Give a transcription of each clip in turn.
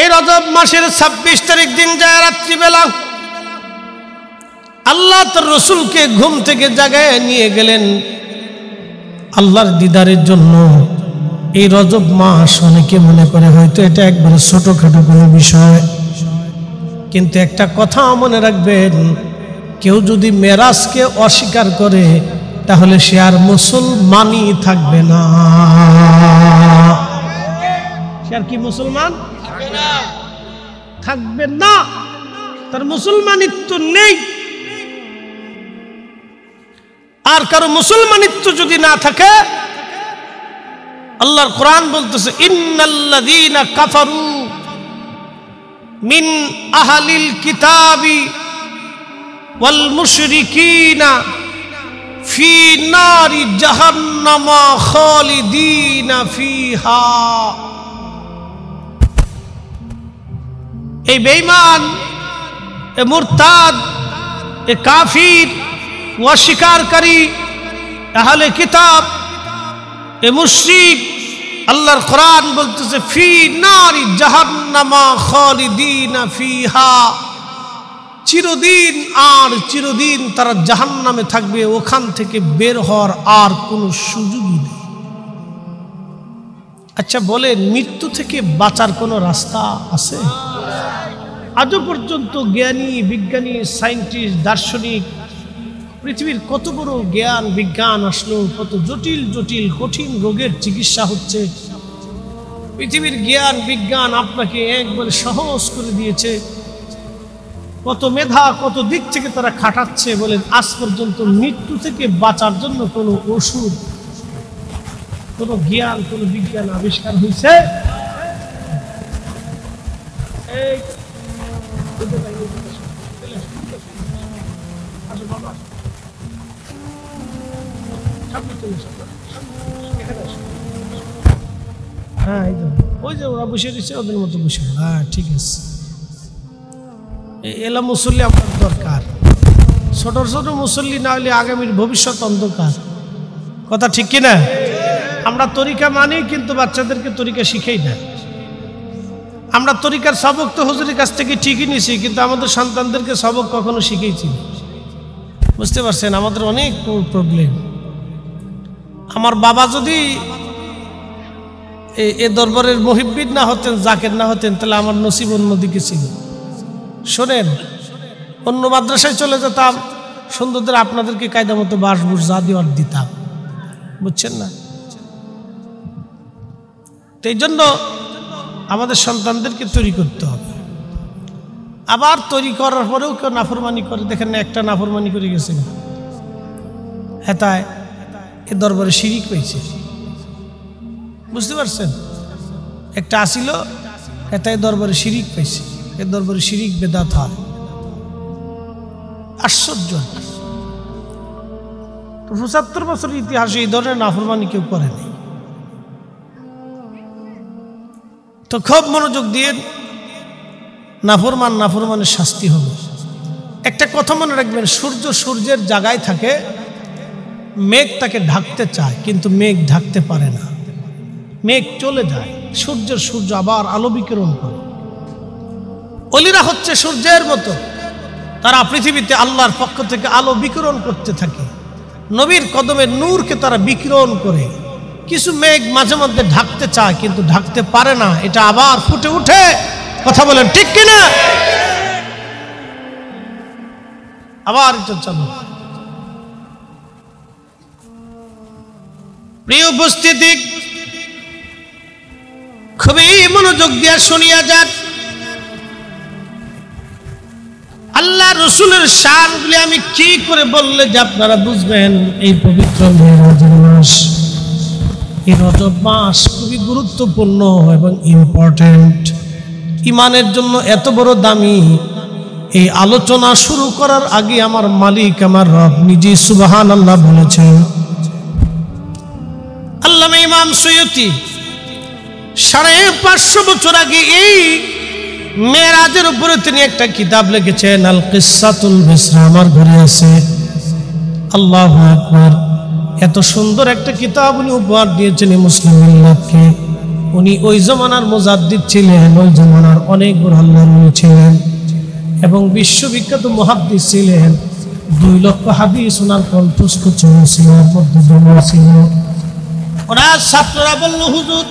এই রজব মাসের 26 তারিখ দিন যায় রাত্রিবেলা আল্লাহ তার রাসূলকে ঘুম থেকে জাগায় নিয়ে গেলেন আল্লাহর দিদারের জন্য। এই রজব মাস অনেকে মনে করে হয়তো এটা একবারে ছোটখাটো কোনো বিষয়, কিন্তু একটা কথা মনে রাখবেন, কেউ যদি মেরাজকে অস্বীকার করে তাহলে সে আর মুসলমানই থাকবে না। সে আর কি মুসলমান থাকবে না, তার মুসলমানিত্ব নেই। আর কারো মুসলমানিত্ব যদি না থাকে, আল্লাহর কোরআন বলতেছে ইন্নাল্লাযীনা কাফারু মিন আহলিল কিতাবি ওয়াল মুশরিকিনা ফি নারি জাহান্নাম খালিদিনা ফিহা। এই বেঈমান, এ মুরতাদ, এ কাফির, অস্বীকারী, আহলে কিতাব, এ মুশরিক, আল্লাহর কোরআন বলতেছে ফি নারি জাহান্নাম খালিদিনা ফিহা, চিরদিন আর চিরদিন তারা জাহান্নামে থাকবে, ওখান থেকে বের হওয়ার আর কোনো সুযোগই নেই। আচ্ছা বলেন, মৃত্যু থেকে বাঁচার কোনো রাস্তা আছে? আজও পর্যন্ত জ্ঞানী, বিজ্ঞানী, সায়েন্টিস্ট, দার্শনিক, পৃথিবীর কত বড় জ্ঞান বিজ্ঞান আসলো, কত জটিল জটিল কঠিন রোগের চিকিৎসা হচ্ছে। পৃথিবীর জ্ঞান বিজ্ঞান আপনাকে একবারে সহজ করে দিয়েছে, কত মেধা কত দিক থেকে তারা খাটাচ্ছে। বলেন আজ পর্যন্ত মৃত্যু থেকে বাঁচার জন্য কোনো ওষুধ, কোনো জ্ঞান, কোনো বিজ্ঞান আবিষ্কার হয়েছে? হ্যাঁ, ওই যে ওরা বসে দিচ্ছে, ওদের মতো বসে। হ্যাঁ ঠিক আছে, এলা মুসল্লি আপনার দরকার। ছোট ছোট মুসল্লি না হলে আগামীর ভবিষ্যৎ অন্ধকার। কথা ঠিক কিনা? আমরা তরিকা মানি, কিন্তু বাচ্চাদেরকে তরিকা শিখাই না। আমরা তরিকার সবক তো হুজুরের কাছ থেকে ঠিকই নিছি, কিন্তু আমাদের সন্তানদেরকে সবক কখনো শিখেছি। বুঝতে পারছেন, আমাদের অনেক প্রবলেম। আমার বাবা যদি এ দরবারের মুহিব্বিন না হতেন, জাকের না হতেন, তাহলে আমার নসিব অন্যদিকে ছিল। শোনেন, অন্য মাদ্রাসায় চলে যেতাম, সুন্দরদের আপনাদেরকে কায়দা মতো বাসবুস যা দেওয়ার দিতাম। বুঝছেন না? তো এই জন্য আমাদের সন্তানদেরকে তৈরি করতে হবে। আবার তৈরি করার পরেও কেউ নাফরমানি করে, দেখেন না, একটা নাফরমানি করে গেছে, হেতায় এ দরবারে শিরিক হয়েছে। বুঝতে পারছেন? একটা আসিল, হেতায় দরবারে শিরিক পাইছে, এ দরবারে শিরিক বেদাত হয়। আশ্চর্য। ৭৫ বছরের ইতিহাসে এই ধরনের নাফরমানি কেউ করেনি। তো খুব মনোযোগ দিয়ে নাফরমানের শাস্তি হবে। একটা কথা মনে রাখবেন, সূর্য সূর্যের জায়গায় থাকে, মেঘ তাকে ঢাকতে চায় কিন্তু মেঘ ঢাকতে পারে না। মেঘ চলে যায়, সূর্য আবার আলো বিকিরণ করে। অলিরা হচ্ছে সূর্যের মতো, তারা পৃথিবীতে আল্লাহর পক্ষ থেকে আলো বিকিরণ করতে থাকে। নবীর কদমের নূরকে তারা বিকিরণ করে। কিছু মেঘ মাঝে মধ্যে ঢাকতে চায় কিন্তু ঢাকতে পারে না, এটা আবার ফুটে উঠে। কথা বলেন ঠিক কিনা? আবার এটা চালু। প্রিয় উপস্থিতি, খুবই মনোযোগ দিয়ে শুনিয়া যান। আল্লাহ রসুলের শানগুলি আমি কি করে বললে যে আপনারা বুঝবেন। এই পবিত্র মেরাজের মাস, এই রজব মাস খুবই গুরুত্বপূর্ণ এবং ইম্পর্টেন্ট। ইমানের জন্য এত বড় দামি। এই আলোচনা শুরু করার আগে আমার মালিক, আমার রব নিজে সুবহানাল্লাহ বলেছেন। আল্লামা ইমাম সৈয়দী 550 বছর আগে এই মেরাজের উপরে তিনি একটা কিতাব লিখেছেন, আল কিসাতুল বিসরা। আমার ঘরে আছে। আল্লাহু আকবার। এত সুন্দর একটা কিতাব উনি উপহার দিয়েছেন মুসলিম মিল্লাতকে। উনি ওই জমানার মুজাদ্দিদ ছিলেন, ওই জমানার অনেক বড় আল্লাহর ওলি ছিলেন এবং বিশ্ববিখ্যাত মুহাদ্দিস ছিলেন। 2 লক্ষ হাদিস ওনার কণ্ঠস্থ ছিল, ছিল। ওরা ছাত্ররা বলল, হুজুর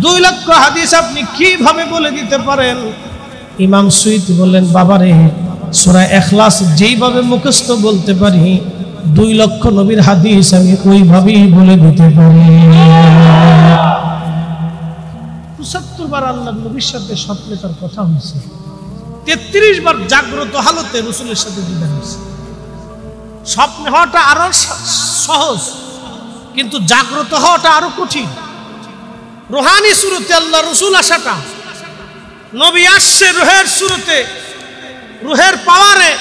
2 লক্ষ হাদিস আপনি কিভাবে বলে দিতে পারেন? ইমাম সুয়ুতী বললেন, বাবারে, সূরা ইখলাস যেইভাবে মুখস্থ বলতে পারি, 2 লক্ষ নবীর হাদিস আমি ওইভাবেই বলে দিতে পারি। 75 বার আল্লাহ নবীর সাথে স্বপ্নে তার কথা হয়েছে, 33 বার জাগ্রত হালতে রাসূলের সাথে দিদার হয়েছে। স্বপ্নে হওয়াটা আরো সহজ, কিন্তু জাগ্রত হওয়াটা আরো কঠিন। রুহানি সুরতে আল্লাহ রাসূল আসাটা, নবী আসছে রুহের সুরতে, রুহের পাওয়ারে,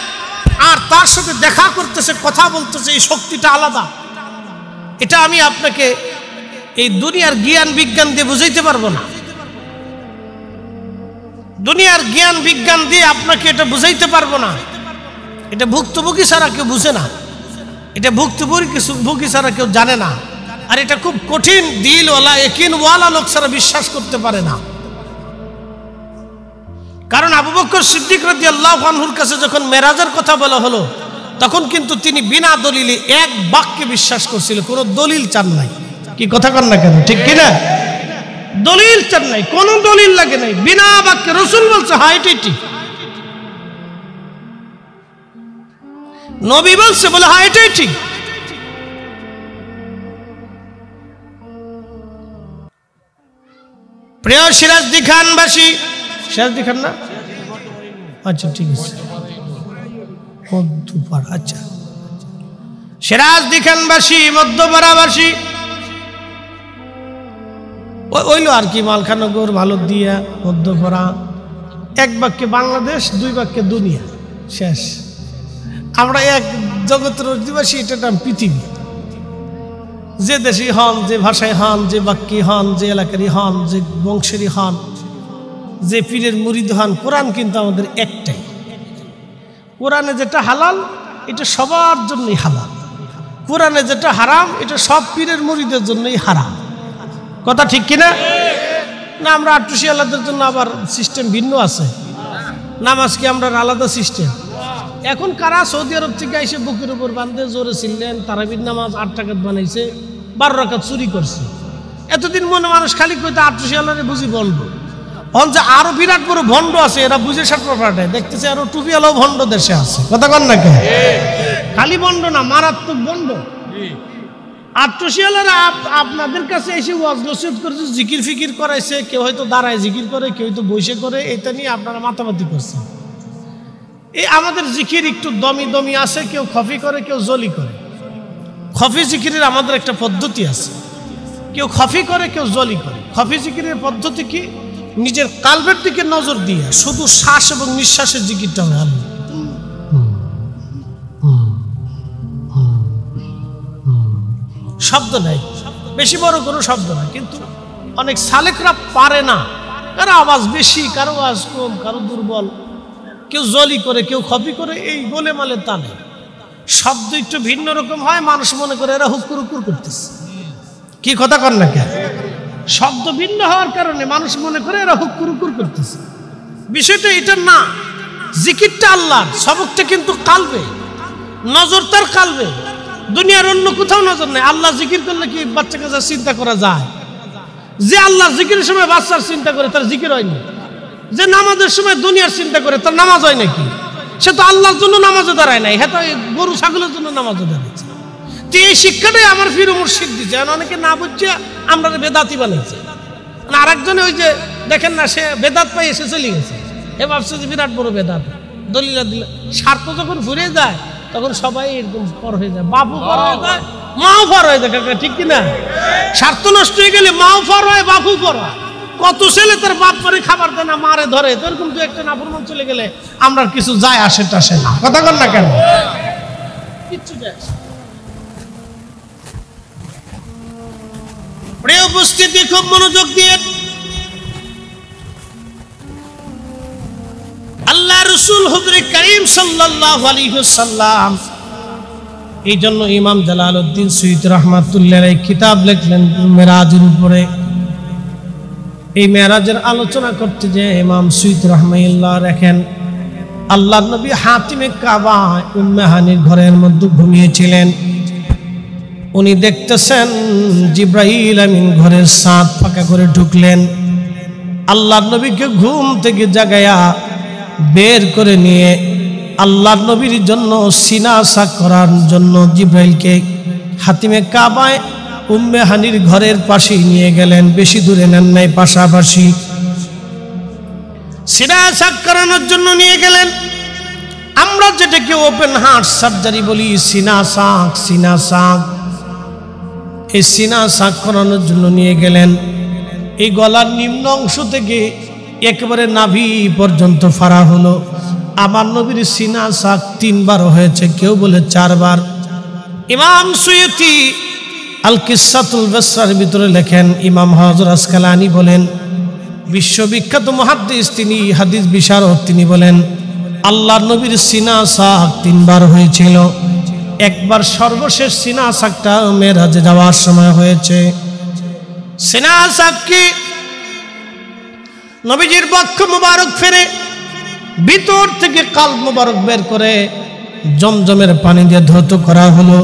আর তার সাথে দেখা করতেছে, কথা বলতেছে, এই শক্তিটা আলাদা। এটা আমি আপনাকে এই দুনিয়ার জ্ঞান বিজ্ঞান দিয়ে বুঝাইতে পারবো না। দুনিয়ার জ্ঞান বিজ্ঞান দিয়ে আপনাকে এটা বুঝাইতে পারবো না। এটা ভুক্তভোগী ছাড়া কেউ বুঝে না, এটা ভুক্তভোগী ছাড়া কেউ জানে না। আর এটা খুব কঠিন, দিলওয়ালা ইয়াকিনওয়ালা লোক ছাড়া বিশ্বাস করতে পারে না। কারণ আবু বকর সিদ্দিক রাদিয়াল্লাহু আনহুর কাছে যখন মেরাজের কথা বলা হলো, তখন কিন্তু তিনি বিনা দলিলে এক বাক্যে বিশ্বাস করছিলেন, কোনো দলিল চান নাই। কি কথা কন না কেন, ঠিক কিনা? দলিল চান নাই, কোনো দলিল লাগে নাই, বিনা বাক্যে রাসূল বলছে হ্যাঁ এটাই ঠিক, নবী বলছে বলে হ্যাঁ এটাই ঠিক। প্রিয় সিরাজদি খানবাসী, সিরাজদি খান না, আচ্ছা ঠিক আছে, মধ্যপাড়া, আচ্ছা সিরাজদি খানবাসী, মধ্যপাড়াবাসী, ওইলো আর কি, মালখানগর, ভালদিয়া, মধ্যপাড়া। 1 বাক্যে বাংলাদেশ, 2 বাক্যে দুনিয়া, শেষ। আমরা এক জগতের অধিবাসী, এটা নাম পৃথিবী। যে দেশি হন, যে ভাষায় হন, যে বাক্যে হন, যে এলাকারই হন, যে বংশেরই হন, যে পীরের মুরিদ হন, কোরআন কিন্তু আমাদের একটাই। কোরআনে যেটা হালাল এটা সবার জন্যই হালাল, কোরআনে যেটা হারাম এটা সব পীরের মুরিদের জন্যই হারাম। কথা ঠিক কিনা? না আমরা আট্টুসি আলাদার জন্য আবার সিস্টেম ভিন্ন আছে। নামাজ কি আমরা আলাদা সিস্টেম? এখন কারা সৌদি আরব থেকে এসে বুকের উপর বাঁধে জোরে ছিলেন, তারাবির নামাজ 8 রাকাত বানাইছে, 12 রাকাত চুরি করছে। এতদিন মনে মানুষ খালি কইতে আট্টুসি আলাদা বুঝি ভণ্ড, অন যে আরো বিরাট বড় ভণ্ড আছে, এরা বুঝে সাটপা পাঠায়, দেখতেছে আরো টুপি আলো ভণ্ড দেশে আছে। কথা কন না কেন? খালি ভণ্ড না, মারাত্মক ভণ্ড। আট্টুসিয়ালারা আপনাদের কাছে এসে ওয়াজ নসিহত করেছে, জিকির ফিকির করাইছে, কেউ হয়তো দাঁড়ায় জিকির করে, কেউ হয়তো বসে করে, এটা নিয়ে আপনারা মাতামাতি করছেন। এই আমাদের জিকির একটু দমি দমি আছে, কেউ খফি করে, কেউ জলি করে। খফি জিকিরের আমাদের একটা পদ্ধতি আছে, কেউ খফি করে, কেউ জলি করে। খফি জিকিরের পদ্ধতি কি? নিজের কালবের দিকে নজর দিয়ে শুধু শ্বাস এবং নিঃশ্বাসের জিকিরটা হয়। আল্লাহ শব্দ নাই, বেশি বড় কোনো শব্দ নাই, কিন্তু অনেক সালেকরা পারে না, কারো আওয়াজ বেশি, কারো আওয়াজ কম, কারো দুর্বল, কেউ জলি করে, কেউ খপি করে, এই গোলে মালে তা নেই। শব্দ একটু ভিন্ন রকম হয়, মানুষ মনে করে এরা হুকুর হুকুর করতেছে। কি কথা কর না কেন? শব্দ ভিন্ন হওয়ার কারণে মানুষ মনে করে এরা হুকুর হুকুর করতেছে। বিষয়টা এটা না, জিকিরটা আল্লাহর, সবকটা কিন্তু কালবে, নজর তার কালবে, দুনিয়ার অন্য কোথাও নজর নেই। আল্লাহ জিকির করলে কি বাচ্চা কাছে চিন্তা করা যায়? যে আল্লাহ জিকিরের সময় বাচ্চার চিন্তা করে তার জিকির হয়নি, যে নামাজের সময় দুনিয়ার চিন্তা করে তার নামাজ হয় নাকি? সে তো আল্লাহর জন্য নামাজে দাঁড়ায় নাই, হ্যাঁ তো গরু ছাগলের জন্য নামাজে দাঁড়াচ্ছে। তো এই শিক্ষাটাই আমার ফির মুর্শিদ দিচ্ছে। অনেকে না বুঝছে আমরা বেদাতি বানাইছে। আরেকজনে ওই যে দেখেন না, সে বেদাত পাই এসে চলে গেছে, এ ভাবছে যে বিরাট বড় বেদাত, দলিলা দিলে। স্বার্থ যখন ঘুরে যায় তখন সবাই এরকম পর হয়ে যায়, বাপু পর হয়ে যায়, মাও পর হয়ে যায়। কাকা ঠিক কিনা? স্বার্থ নষ্ট হয়ে গেলে মাও পর হয়, বাপু পর হয়। কত ছেলে তার বাপ পরে খাবার দেয় না, মারে ধরে, এরকম দু একটা নাফরমান চলে গেলে আমরা কিছু যায় আসে টাসে না। কথা কন না কেন? কিচ্ছু যায়। প্রিয় উপস্থিতি, খুব মনোযোগ দিয়ে আল্লাহ রাসূল হুজুর কারীম সাল্লাল্লাহু আলাইহি ওয়াসাল্লাম এই জন্য ইমাম জালালউদ্দিন সুয়ুতী রাহমাতুল্লাহ আলাইহি কিতাব লিখলেন মেরাজের উপরে। এই মেরাজের আলোচনা করতে যে ইমাম সুয়ুতী রাহমাহুল্লাহ রাখেন আল্লাহর নবী হাতিমে কাবা উম্মে হানির ঘরের মধ্যে ঘুমিয়েছিলেন। উনি দেখতেছেন জিব্রাইল আমিন ঘরের ছাদ ফাঁকা করে ঢুকলেন, আল্লাহর নবীকে ঘুম থেকে জাগায়া বের করে নিয়ে আল্লাহর নবীর জন্য সিনা সাক করার জন্য জিব্রাইলকে হাতিমে কাবায় উম্মে হানির ঘরের পাশেই নিয়ে গেলেন, বেশি দূরে নেন নাই, পাশাপাশি সিনা সাক করানোর জন্য নিয়ে গেলেন। আমরা যেটাকে ওপেন হার্ট সার্জারি বলি, সিনা সাক, এই সিনা সাক করানোর জন্য নিয়ে গেলেন। এই গলার নিম্ন অংশ থেকে একেবারে নাভি পর্যন্ত ফাড়া হলো। আমার নবীর সিনা সাক 3 বার হয়েছে, কেউ বলে 4 বার। ইমাম সুয়ুতী আল কিসাতুল বাসরার ভিতরে লেখেন, ইমাম হযরত আসকালানি বলেন, বিশ্ববিখ্যাত মুহাদ্দিস, তিনি হাদিস বিশারদ, তিনি বলেন আল্লাহর নবীর সিনা সাক 3 বার হয়েছিল। একবার সর্বশেষ সিনা সাকটা মেরাজে যাওয়ার সময় হয়েছে। সিনা সাক কি নবীজির বক্ষ মুবারক ফেরে ভিতর থেকে কাল্ব মুবারক বের করে জমজমের পানি দিয়ে ধৌত করা হলো।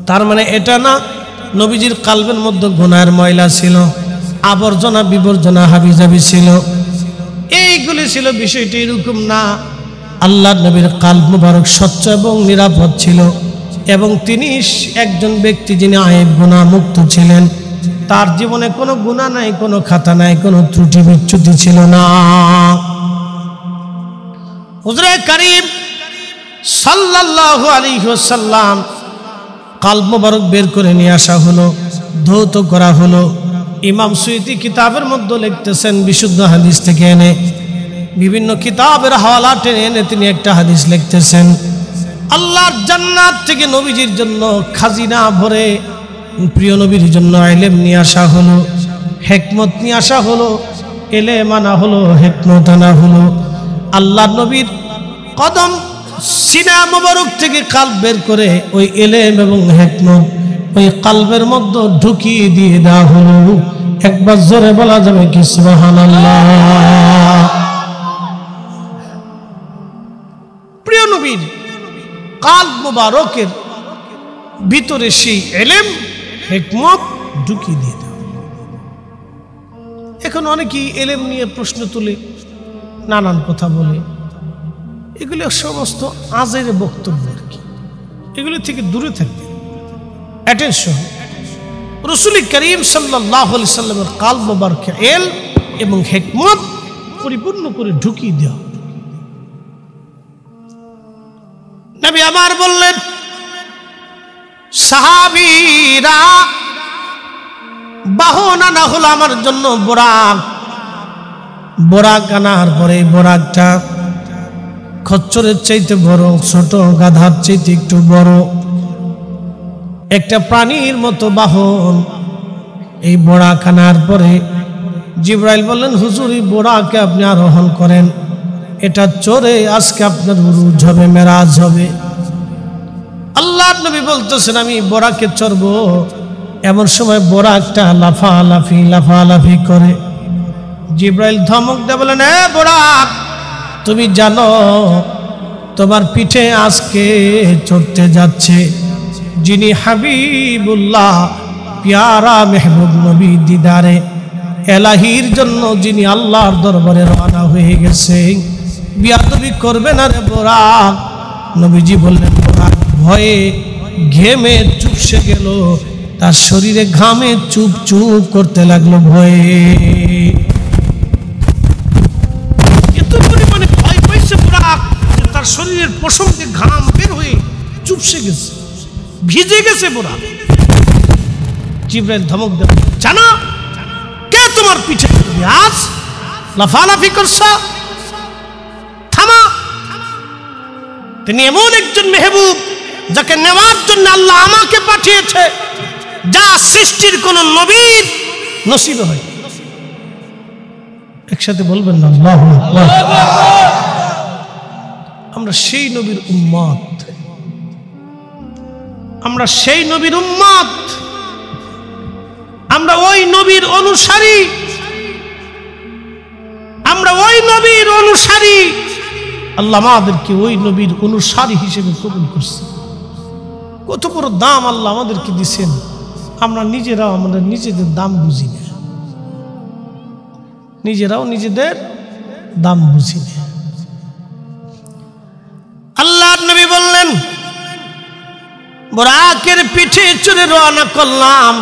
তার মানে এটা না নবীজির কালবের মধ্যে গুনাহের ময়লা ছিল, আবর্জনা বিবর্জনা হাবিজাবি ছিল, এইগুলি ছিল। বিষয়টি এরকম না, আল্লাহর নবীর কালব মুবারক স্বচ্ছ এবং নিরাপদ ছিল, এবং তিনি একজন ব্যক্তি যিনি আয়েব গুনাহ মুক্ত ছিলেন। তার জীবনে কোনো গুনাহ নাই, কোনো খাতা নাই, কোনো ত্রুটি বিচ্যুতি ছিল না। হুজুরে কারীম সাল্লাল্লাহু আলাইহি ওয়াসাল্লাম কালব মুবারক বের করে নিয়ে আসা হলো, ধৌত করা হলো। ইমাম সুয়ুতী কিতাবের মধ্যে লিখতেছেন, বিশুদ্ধ হাদিস থেকে এনে বিভিন্ন কিতাবের হাওয়ালা টেনে এনে তিনি একটা হাদিস লিখতেছেন, আল্লাহর জান্নাত থেকে নবীজির জন্য খাজিনা ভরে প্রিয় নবীর জন্য ইলম নিয়ে আসা হলো, হিকমত নিয়ে আসা হলো, ইলম আনা হলো, হিকমত আনা হলো। আল্লাহর নবীর কদম সিনা মুবারক থেকে কালব বের করে ওই ইলম এবং হিকমত ওই কালবের মধ্যে ঢুকিয়ে দিয়ে দেওয়া হলো। একবার জোরে বলা যাবে কি সুবহানাল্লাহ। প্রিয় নবীর কালব মুবারকের ভিতরে সেই ইলম হিকমত ঢুকিয়ে দিয়ে দেওয়া। এখন অনেকেই ইলম নিয়ে প্রশ্ন তুলে, নানান কথা বলে, এগুলো সমস্ত আজের বক্তব্য আর কি, এগুলো থেকে দূরে থাকবে। অ্যাটেনশন, রাসূল করিম সাল্লাল্লাহু আলাইহি সাল্লামের কালব মুবারকে ইলম এবং হিকমত পরিপূর্ণ করে ঢুকিয়ে দেওয়া। নবী আমার বললেন, সাহাবীরা বাহন আনা হলো আমার জন্য বোরাক আনার পরে বোরাকটা খচ্চরের চাইতে বড়, ছোট গাধার চাইতে একটু বড়, একটা প্রাণীর মতো বাহন। এই বোরাক আনার পরে জিবরাইল বললেন, হুজুর এই বোরাকে আপনি আরোহণ করেন, এটা চড়ে আজকে আপনার উরুজ হবে, মেরাজ হবে। আল্লাহর নবী বলতেছেন আমি বোরাকে চড়বো, এমন সময় বোরাকটা লাফালাফি করে। জিবরাইল ধমক দিয়ে বলেন, এ বোরাক, তুমি জানো তোমার পিঠে আজকে চড়তে যাচ্ছে যিনি হাবিবুল্লাহ, প্যারা মেহবুব নবী দিদারে এলাহির জন্য যিনি আল্লাহর দরবারে রওনা হয়ে গেছে। বিয়াদবি করবে না রে বোরাক। নবীজি বললেন, বোরাক ভয়ে ঘেমে চুপসে গেল, তার শরীরে ঘামে চুপ চুপ করতে লাগলো ভয়ে। এত পরিমাণে ভয় পাইছে বোরাক যে তার শরীরের পশম থেকে ঘাম বের হয়ে চুপসে গেছে, ভিজে গেছে বোরাক। জিবরাইল ধমক দেন, জানো কে তোমার পিঠে আজ লাফালাফি করছো? থামা। তিনি এমন একজন মেহবুব যাকে নেওয়ার জন্য আল্লাহ আমাকে পাঠিয়েছে, যা সৃষ্টির কোন নবীর নসিব হয়। একসাথে বলবেন না আল্লাহু আকবার। আমরা সেই নবীর উম্মত, আমরা সেই নবীর উম্মত, আমরা ওই নবীর অনুসারী নবীর অনুসারী, আল্লাহ আমাদেরকে ওই নবীর অনুসারী হিসেবে কবুল করছে। কত বড় দাম আল্লাহ আমাদেরকে দিচ্ছেন, আমরা নিজেরাও আমাদের নিজেদের দাম বুঝি না, নিজেরাও নিজেদের দাম বুঝি না। আল্লাহর নবী বললেন, বুরাকের পিঠে চড়ে রওনা করলাম,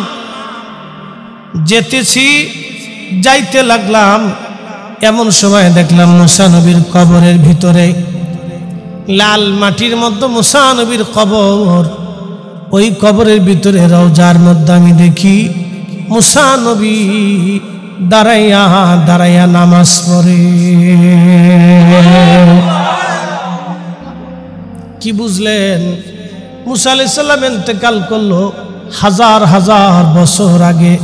যেতেছি, যাইতে লাগলাম। এমন সময় দেখলাম মুসা নবীর কবরের ভিতরে, লাল মাটির মধ্যে মুসা নবীর কবর। ওই কবরের ভিতরে রওজার মধ্যে আমি দেখি মুসা নবী দাঁড়াইয়া দাঁড়াইয়া নামাজ পড়ে। কি বুঝলেন? মুসা আলাইহিস সালাম ইন্তেকাল করলো হাজার হাজার বছর আগে,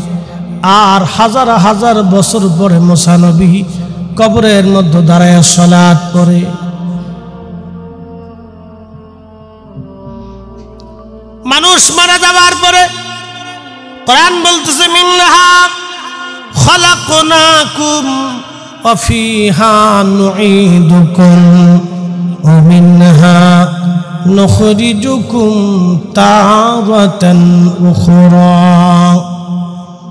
আর হাজার হাজার বছর পরে মুসা নবী কবরের মধ্যে দাঁড়াইয়া সালাত পড়ে। মানুষ মারা যাওয়ার পরে কোরআন বলতেছে, মিনহা খালাকনাকুম ওয়া ফিহা নুঈদুকুম ওয়া মিনহা নুখরিজুকুম তারাতান উখরা।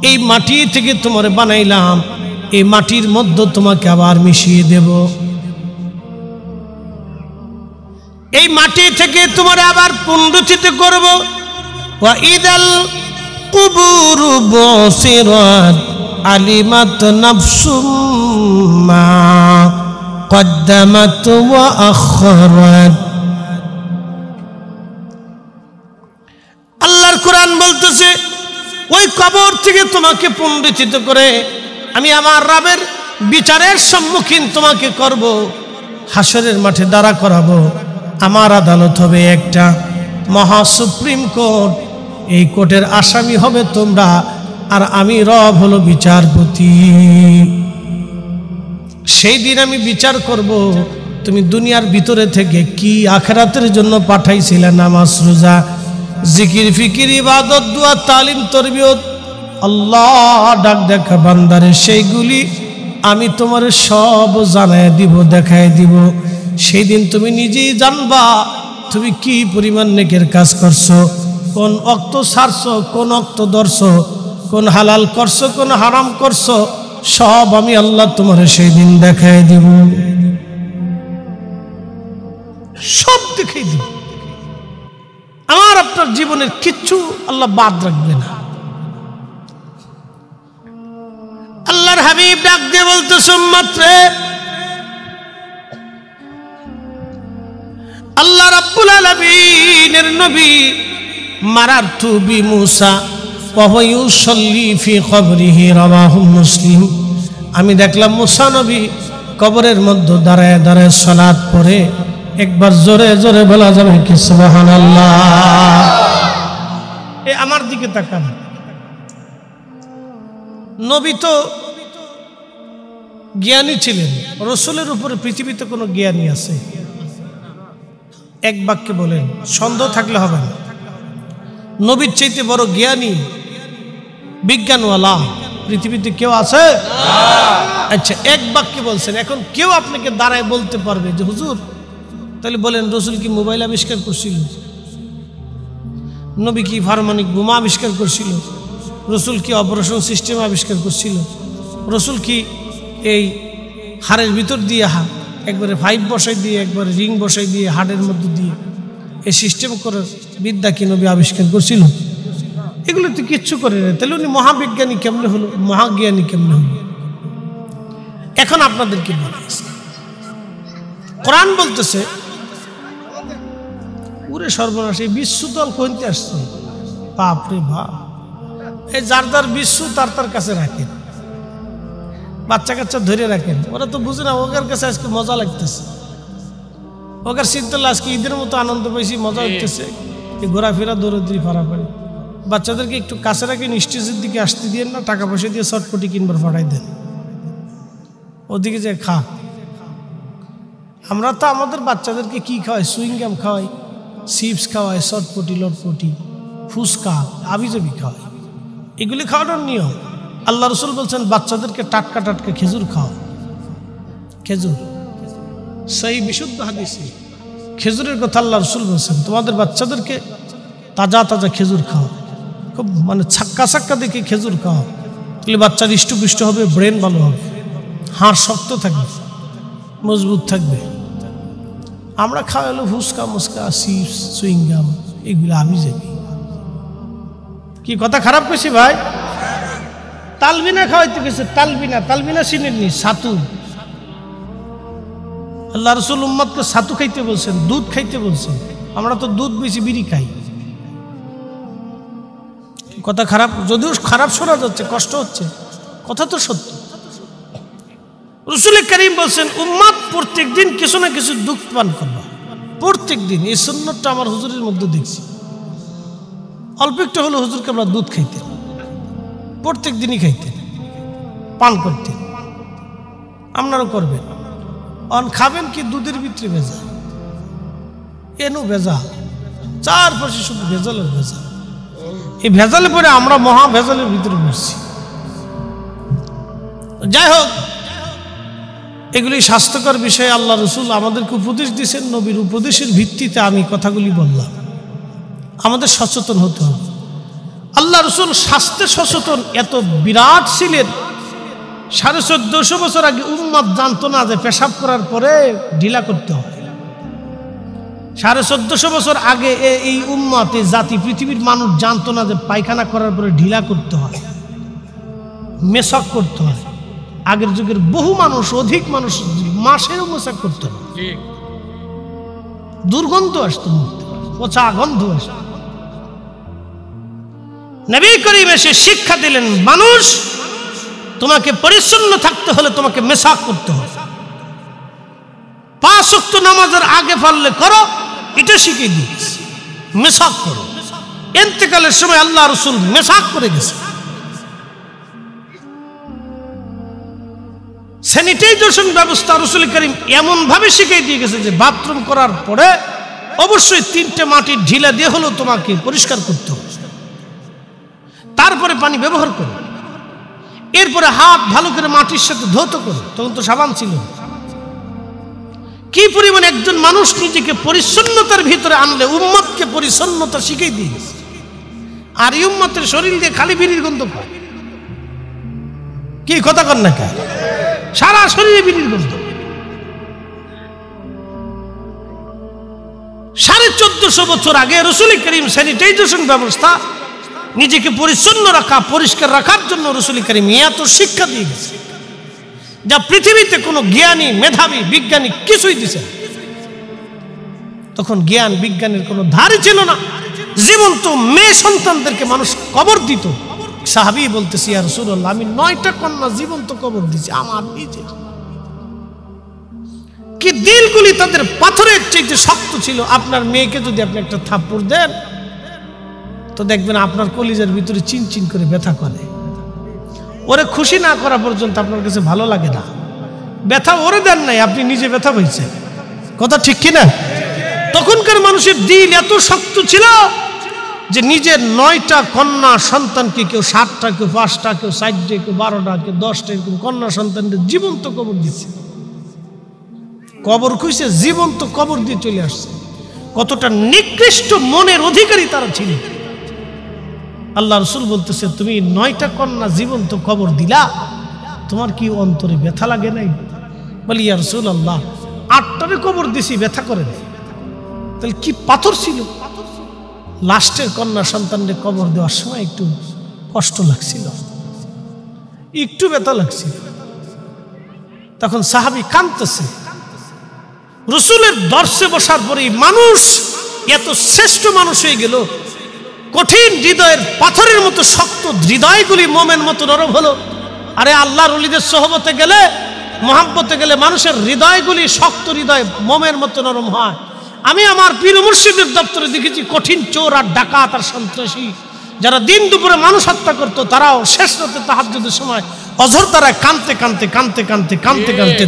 এই মাটি থেকে তোমারে বানাইলাম, এই মাটির মধ্যে তোমাকে আবার মিশিয়ে দেব, এই মাটি থেকে তোমার আবার পুনরুত্থিত করব। ওয়া ইদাল কুবুরু বুসিরাত আলিমাত নাফসুম মা কদ্দামাত ওয়া আখরাত। আল্লাহর কোরআন বলতেছে, ওই কবর থেকে তোমাকে পুনরুত্থিত করে আমি আমার রবের বিচারের সম্মুখীন তোমাকে করব, হাসরের মাঠে দাঁড়া করাবো। আমার আদালত হবে একটা মহা সুপ্রিম কোর্ট, এই কোর্টের আসামি হবে তোমরা, আর আমি রব হলো বিচারপতি। সেই দিন আমি বিচার করব তুমি দুনিয়ার ভিতরে থেকে কি আখিরাতের জন্য পাঠাইছিলে, নামাজ রোজা জিকির ফিকির ইবাদত দুয়া তালিম তরবিয়ত আল্লাহ ডাক দেখা বান্দারে, সেইগুলি আমি তোমার সব জানায় দিব, দেখায় দিব। সেই দিন তুমি নিজেই জানবা তুমি কি পরিমাণ নেকের কাজ করছো, কোন ওয়াক্ত ছাড়ছো, কোন ওয়াক্ত ধরছো, কোন হালাল করছো, কোন হারাম করছো, সব আমি আল্লাহ তোমার সেই দিন দেখায় দিব, সব দেখাই দিব। আমার আপনার জীবনের কিচ্ছু আল্লাহ বাদ রাখবে না। আল্লাহর হাবিব ডাক দিয়ে বলতেছে, মাত্রে আল্লাহ রাব্বুল আলামিনের নবী মারারতু বি মুসা ওয়া হুয়া ইউসাল্লি ফি কবরিহি, রাওয়াহু মুসলিম। আমি দেখলাম মুসা নবী কবরের মধ্যে দাঁড়ায় দাঁড়ায় সালাত পড়ে। একবার জোরে জোরে বলা যাবে কি সুবহানাল্লাহ? এই আমার দিকে তাকান, নবী তো জ্ঞানী ছিলেন, রসুলের উপরে পৃথিবীতে কোনো জ্ঞানী আছে? এক বাক্যে বলেন, সন্দেহ থাকলে হবে না। নবীর চাইতে বড় জ্ঞানী বিজ্ঞানওয়ালা পৃথিবীতে কেউ আছে? আচ্ছা, এক বাক্যে বলছেন। এখন কেউ আপনাকে দাঁড়ায় বলতে পারবে যে হুজুর তাহলে বলেন রসুল কি মোবাইল আবিষ্কার করছিল? নবী কি পারমাণবিক বোমা আবিষ্কার করছিল? রসুল কি অপারেশন সিস্টেম আবিষ্কার করছিল? রসুল কি এই হাড়ের ভিতর দিয়ে একবারে পাইপ বসাই দিয়ে একবারে রিং বসাই দিয়ে হাড়ের মধ্যে দিয়ে এই সিস্টেম করার বিদ্যা কি নবী আবিষ্কার করছিল? এগুলো তো কিচ্ছু করে না। তাহলে উনি মহাবিজ্ঞানী কেমনে হলো, মহাজ্ঞানী কেমনে হলো? এখন আপনাদেরকে বলতেছে, কোরআন বলতেছে, পুরে সর্বনাশ, এই বিশ্বদল কইতে আসছে। বাপরে বাপ, এই যার যার বিশ্ব তার তার কাছে রাখেন, বাচ্চা কাচ্চা ধরে রাখেন, ওরা তো বুঝে না। ওদের কাছে আজকে মজা লাগতেছে, ওদের চিন্তা আজকে ঈদের মতো আনন্দ পাইছি, মজা হইতেছে, এই ঘোরাফেরা দৌড়াদৌড়ি পারাপারি। বাচ্চাদেরকে একটু কাছে রাখেন, স্টেজের দিকে আসতে দিয়েন না, টাকা পয়সা দিয়ে চটপটি কিনবার ফাটাই দেন, ওদিকে যে খা। আমরা তো আমাদের বাচ্চাদেরকে কি খাওয়াই? সুইংগাম খাওয়াই, চিপস খাওয়াই, চটপটি লটপটি, ফুচকা, আবিজাবি খাওয়াই। এগুলি খাওয়ানোর নিয়ম। আল্লাহ রসুল বলছেন বাচ্চাদেরকে টাটকা টাটকা খেজুর খাও, খেজুর সেই বিশুদ্ধ হাদিসে খেজুরের কথা আল্লাহ রাসূল বলেছেন, তোমাদের বাচ্চাদেরকে তাজা তাজা খেজুর খাও, খুব মানে ছাক্কা ছাক্কা দেখে খেজুর খাও, তাহলে বাচ্চার হৃষ্টপুষ্ট হবে, ব্রেন ভালো হবে, হাড় শক্ত থাকবে, মজবুত থাকবে। আমরা খাওয়া হলো ফুচকা মুচকা, চিপস, সুইংগাম, এগুলো আমি যাবি। কি কথা খারাপ কইছি ভাই? তালবিনা খাওয়াইতে গেছে, তালবিনা চিনেননি, ছাতু। আল্লাহ রাসূল উম্মতকে ছাতু খাইতে বলছেন, দুধ খাইতে বলছেন। আমরা তো দুধ বেশি, বিড়ি খাই। কথা খারাপ, যদিও খারাপ শোনা যাচ্ছে, কষ্ট হচ্ছে, কথা তো সত্য। রাসূল কারীম বলছেন, উম্মত প্রত্যেক দিন কিছু না কিছু দুধ পান করবা, প্রত্যেক দিন। এই সুন্নতটা আমার হুজুরের মধ্যে দেখছি। অল্প একটু হলো হুজুরকে আমরা দুধ খাইতেন, প্রত্যেক দিনই খাইতেন, পান করতেন। আপনারও করবেন। অন খাবেন কি দুধের ভিতরে ভেজা, এনু ভেজা, চারপাশে শুধু ভেজালের ভেজা। এই ভেজালে পরে আমরা মহা ভেজালের ভিতরে বসছি। যাই হোক, এগুলি স্বাস্থ্যকর বিষয়ে আল্লাহ রাসূল আমাদেরকে উপদেশ দিয়েছেন। নবীর উপদেশের ভিত্তিতে আমি কথাগুলি বললাম। আমাদের সচেতন হতে হবে। আল্লাহ রাসূল স্বাস্থ্যে সচেতন এত বিরাট ছিলেন, 1450 বছর আগে উম্মত জানতো না যে পেশাব করার পরে ঢিলা করতে হয়। 1450 বছর আগে এই উম্মত, এই জাতি, পৃথিবীর মানুষ জানতো না যে পায়খানা করার পরে ঢিলা করতে হয়, মেশক করতে হয়। আগের যুগের বহু মানুষ, অধিক মানুষ মাসেরও মেশক করতো না, দুর্গন্ধ আসতো, পচা গন্ধ আসতো। নবী করিম এসে শিক্ষা দিলেন, মানুষ তোমাকে পরিচ্ছন্ন থাকতে হলে তোমাকে মেশাক করতে হবে। 5 ওয়াক্ত নামাজের আগে পারলে করো, এটা শিখিয়ে দিয়েছে। মেশাক করো। ইন্তেকালের সময় আল্লাহ রাসূল মেশাক করে গেছে। স্যানিটাইজেশন ব্যবস্থা রাসূল করিম এমন ভাবে শিখিয়ে দিয়ে গেছে যে বাথরুম করার পরে অবশ্যই 3টে মাটির ঢিলা দিয়ে হলেও তোমাকে পরিষ্কার করতে হবে, তারপরে পানি ব্যবহার করো। এরপরে হাত ভালো করে মাটির সাথে ধৌত করো, তখন তো সাবান ছিল। কি পরিমাণ একজন মানুষ নিজেকে পরিচ্ছন্নতার ভিতরে আনলে উম্মতকে পরিচ্ছন্নতা শিখিয়ে দিয়েছে। আর এই উম্মতের শরীর দিয়ে খালি বিড়ির গন্ধ পায়। কি কথা কন না কেন? সারা শরীরে বিড়ির গন্ধ। 1450 বছর আগে রাসূল করিম স্যানিটাইজেশন ব্যবস্থা, নিজেকে পরিচ্ছন্ন রাখা, পরিষ্কার রাখার জন্য রাসূল করিম এত শিক্ষা দিয়ে গেছে, যা পৃথিবীতে কোনো জ্ঞানী, মেধাবী, বিজ্ঞানী কিছুই দিছে। তখন জ্ঞান বিজ্ঞানের কোনো ধারই ছিল না। জীবন্ত মেয়ে সন্তানদেরকে মানুষ কবর দিত। সাহাবী বলতেছি, ইয়া রাসূলুল্লাহ, আমি 9টা কন্যা জীবন্ত কবর দিয়েছি আমার নিজের। কি দিলগুলি তাদের পাথরের চাইতে শক্ত ছিল। আপনার মেয়েকে যদি আপনি একটা থাপ্পড় দেন তো দেখবেন আপনার কলিজার ভিতরে চিনচিন করে ব্যথা করে। ওরে খুশি না করা পর্যন্ত আপনার কাছে ভালো লাগে না। ব্যথা ওরে দেন নাই, আপনি নিজে ব্যথা পাইছেন। কথা ঠিক কিনা? তখনকার মানুষের দিল এত শক্ত ছিল যে নিজের 9টা কন্যা সন্তানকে, কেউ 7টা, কেউ 5টা, কেউ 4টে, কেউ 12টা, কেউ 10টা, এরকম কন্যা সন্তানদের জীবন্ত কবর দিচ্ছে। কবর খুঁজছে, জীবন্ত কবর দিয়ে চলে আসছে। কতটা নিকৃষ্ট মনের অধিকারী তারা ছিল। আল্লাহ রাসূল বলতেছে, তুমি 9টা কন্যা জীবন্ত কবর দিলা, তোমার কি অন্তরে ব্যথা লাগে নাই? বলি, ইয়া রাসূলুল্লাহ, 8টারে কবর দিছি, ব্যথা করে নাই। তাহলে কি পাথর ছিল? লাস্টের কন্যা সন্তানকে কবর দেওয়ার সময় একটু কষ্ট লাগছিল, একটু ব্যথা লাগছিল। তখন সাহাবী কাঁদতেছে। রাসূলের দর্শে বসার পরেই মানুষ এত শ্রেষ্ঠ মানুষ হয়ে গেল। কঠিন হৃদয়ের পাথরের মতো শক্ত হৃদয়গুলি মোমের মতো নরম হলো। আরে আল্লাহর ওলিদের সোহবতে গেলে, মহাব্বতে গেলে মানুষের হৃদয়গুলি, শক্ত হৃদয় মোমের মতো নরম হয়। আমি আমার পীর মুর্শিদের দপ্তরে দেখেছি কঠিন চোর আর ডাকাত আর সন্ত্রাসী যারা দিন দুপুরে মানুষ হত্যা করতো, তারাও শেষ রাতে তাহাজ্জুদের সময় অঝর তারায় কাঁদতে কাঁদতে কাঁদতে কাঁদতে কাঁদতে কাঁদতে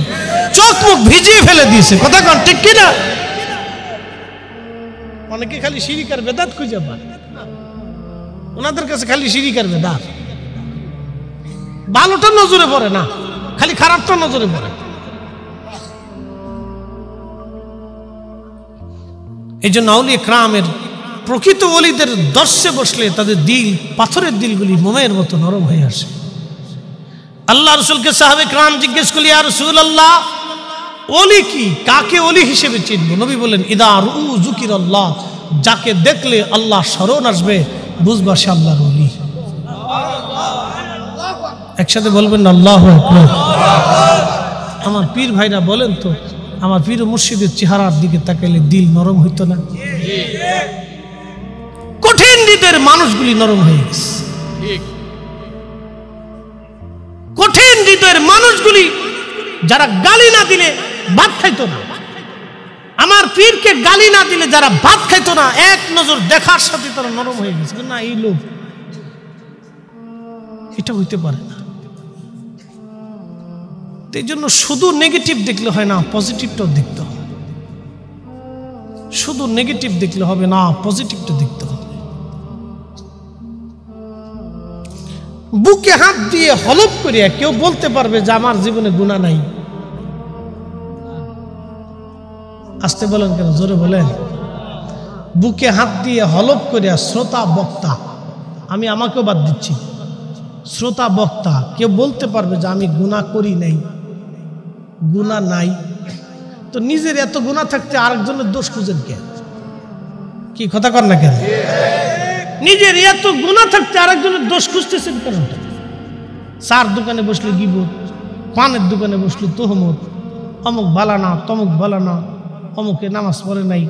চোখ মুখ ভিজিয়ে ফেলে দিয়েছে। কথা কন ঠিক কিনা? অনেকে খালি শিরিক আর বেদাত খুঁজে পায়, ওনাদের কাছে খালি শিরিক আর বেদাত। ভালোটা নজরে পড়ে না, খালি খারাপটা নজরে পড়ে। এই জন্য আউলিয়া কেরামের প্রকৃত ওলিদের দর্শে বসলে তাদের দিল, পাথরের দিলগুলি মোমের মতো নরম হয়ে আসে। আল্লাহ রসুলকে সাহাবে কেরাম জিজ্ঞেস করলি, ইয়া রাসূলুল্লাহ, ওলি কি, কাকে ওলি হিসেবে চিনব? নবী বলেন, ইদা রু যুকিরাল্লাহ, যাকে দেখলে আল্লাহ স্মরণ আসবে, বুঝবা সে আল্লাহর ওলি। একসাথে বলবেন না আল্লাহু আকবার। আমার পীর ভাইরা বলেন তো, আমার পীর মুর্শিদের চেহারার দিকে তাকাইলে দিল নরম হইতো না? কঠিন হৃদয়ের মানুষগুলি নরম হয়ে গেছে। কঠিন হৃদয়ের মানুষগুলি যারা গালি না দিলে ভাত খাইতো না, আমার পীরকে গালি না দিলে যারা ভাত খাইতো না, এক নজর দেখার সাথে তারা নরম হয়ে গেছে। না, এই লোক, এটা হইতে পারে না। এই জন্য শুধু নেগেটিভ দেখলে হয় না, পজিটিভটাও দেখতে হবে। শুধু নেগেটিভ দেখলে হবে না, পজিটিভটা দেখতে হবে। বুকে হাত দিয়ে হলফ করিয়া কেউ বলতে পারবে যে আমার জীবনে গুনাহ নাই? আসতে বলেন কেন, জোরে বলেন। বুকে হাত দিয়ে হলফ করিয়া শ্রোতা বক্তা, আমি আমাকেও বাদ দিচ্ছি, শ্রোতা বক্তা কেউ বলতে পারবে যে আমি গুনাহ করি নাই, গুনাহ নাই? তো নিজের এত গুনাহ থাকতে আরেকজনের দোষ খুঁজেন কেন? কি কথা কর না কেন? নিজের এত গুনাহ থাকতে আরেকজনের দোষ খুঁজতেছেন কেন? চার দোকানে বসলে গীবত, পানের দোকানে বসলে তোহমত, অমুক ভালা না, তমুক ভালা না, অমুকে নামাজ পড়ে নাই,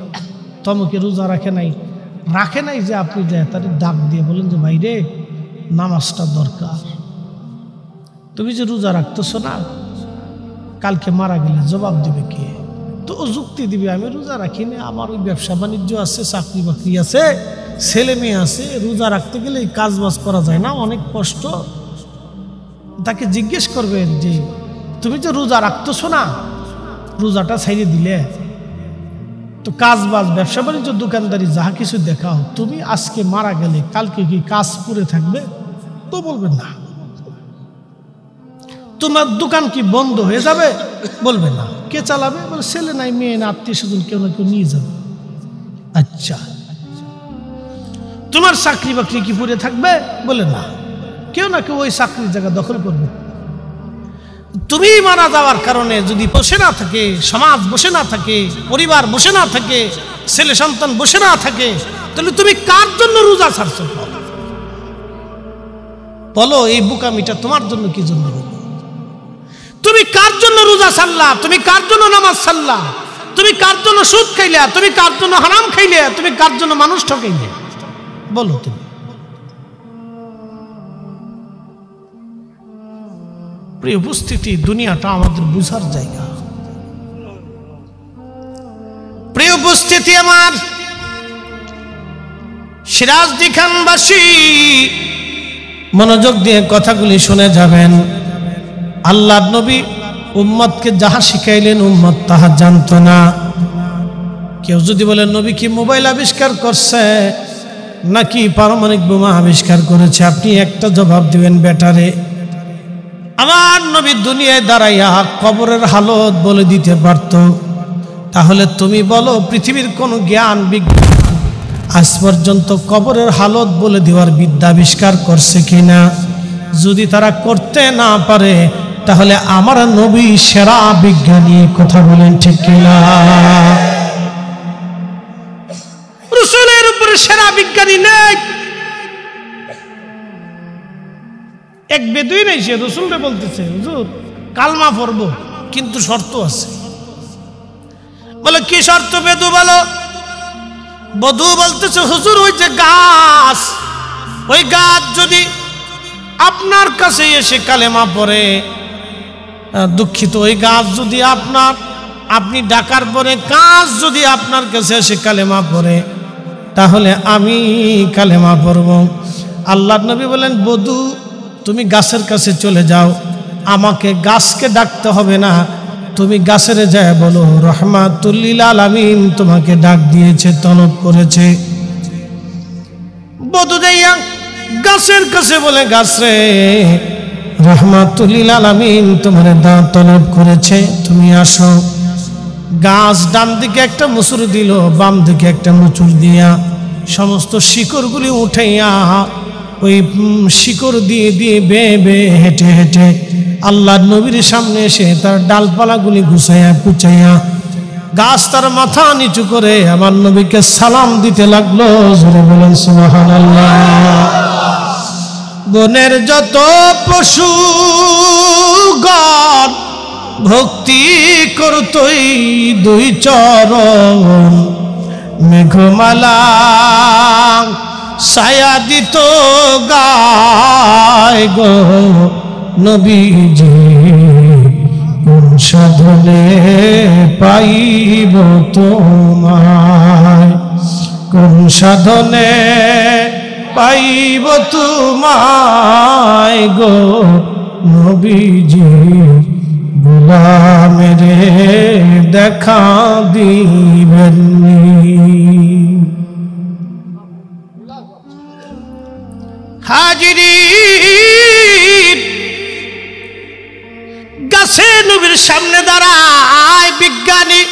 তমুকে রোজা রাখে নাই। রাখে নাই যে আপনি যায় তাদের ডাক দিয়ে বলেন যে ভাই রে, নামাজটা দরকার, তুমি যে রোজা রাখতেছ না, কালকে মারা গেলে জবাব দিবে কে? তো ও যুক্তি দিবে, আমি রোজা রাখি না, আমার ওই ব্যবসা বাণিজ্য আছে, চাকরি বাকরি আছে, ছেলে মেয়ে আছে, রোজা রাখতে গেলে এই কাজ বাজ করা যায় না, অনেক কষ্ট। তাকে জিজ্ঞেস করবেন যে তুমি যে রোজা রাখতেছ না, রোজাটা ছাইড়ে দিলে, তো কাজ বাজ, ব্যবসা বাণিজ্য, দোকানদারি যাহা কিছু দেখাও, তুমি আজকে মারা গেলে কালকে কি কাজ পড়ে থাকবে? তো বলবেন না। তোমার দোকান কি বন্ধ হয়ে যাবে? বলবে না। কে চালাবে? বলে ছেলে নাই, মেয়ে না, আত্মীয় স্বজন কেউ না কেউ নিয়ে যাবে। আচ্ছা, তোমার চাকরি বাকরি কি পড়ে থাকবে? বলে না, কেউ না কেউ ওই চাকরির জায়গা দখল করবে। তুমি মারা যাওয়ার কারণে যদি বসে না থাকে, সমাজ বসে না থাকে, পরিবার বসে না থাকে, ছেলে সন্তান বসে না থাকে, তাহলে তুমি কার জন্য রোজা ছাড়ছো? বলো, এই বোকামিটা তোমার জন্য কি জন্য? তুমি কার জন্য রোজা ছাড়লা? তুমি কার জন্য নামাজ ছাড়লা? তুমি কার জন্য সুদ খাইলা? তুমি কার জন্য হারাম খাইলে? তুমি কার জন্য মানুষ ঠকাইলে? বলো তুমি। প্রিয় উপস্থিতি, দুনিয়াটা আমাদের বুঝার জায়গা। প্রিয় উপস্থিতি, আমার সিরাজদি খানবাসী মনোযোগ দিয়ে কথাগুলি শুনে যাবেন। আল্লাহর নবী উম্মতকে যাহা শিখাইলেন, উম্মত তাহা জানত না। কেউ যদি বলে নবী কি মোবাইল আবিষ্কার করছে নাকি পারমাণবিক বোমা আবিষ্কার করেছে, আপনি একটা জবাব দিবেন, বেটারে। আমার নবী দুনিয়ায় দাঁড়াইয়া কবরের হালত বলে দিতে পারত। তাহলে তুমি বলো, পৃথিবীর কোন জ্ঞান বিজ্ঞান আজ পর্যন্ত কবরের হালত বলে দেওয়ার বিদ্যা আবিষ্কার করছে কিনা? যদি তারা করতে না পারে, তাহলে আমার নবী সেরা বিজ্ঞানী। কথা বলেন ঠিক কিনা? রাসূলের উপরে সেরা বিজ্ঞানী নেই। এক বেদুইন এসে রাসূলকে বলতেছে, হুজুর কালমা পড়ব, কিন্তু শর্ত আছে। বলে কি শর্ত? বেদু বলো। বধু বলতেছে, হুজুর ওই যে গাছ, ওই গাছ যদি আপনার কাছে এসে কালেমা পড়ে, দুঃখিত, ওই গাছ যদি আপনি ডাকার পরে গাছ যদি আপনার কাছে এসে কালেমা পড়ে, তাহলে আমি কালেমা পড়ব। আল্লাহর নবী বলেন, বধু তুমি গাছের কাছে চলে যাও, আমাকে গাছকে ডাকতে হবে না, তুমি গাছের যায় বলো রহমাতুল লিল আলামিন তোমাকে ডাক দিয়েছে, তলব করেছে। বধু যাইয়া গাছের কাছে বলে, গাছ রে, রহমাতুল লিল আলামিন তোমার তলব করেছে, তুমি আসো। গাছ ডান দিকে একটা মুসুর দিল, বাম দিকে একটা মুচুর দিয়া সমস্ত শিকড়গুলি উঠাইয়া ওই শিকড় দিয়ে দিয়ে বেয়ে বেয়ে হেঁটে হেঁটে আল্লাহর নবীর সামনে এসে তার ডালপালাগুলি গুছাইয়া কুচাইয়া গাছ তার মাথা নিচু করে আমার নবীকে সালাম দিতে লাগলো। জোরে বলেন সুবহানাল্লাহ। বনের যত পশুগণ ভক্তি করতই দুই চরণ, মেঘমালা ছায়া দিত গায় গো নবীজি, কোন সাধনে পাইব তোমায়, কোন সাধনে পাইব তোমায় গো নবীজি, গোলামের দেখা দিবেননি। হাজিরিন, গাছে নবীর সামনে দাঁড়ায় বিজ্ঞানী।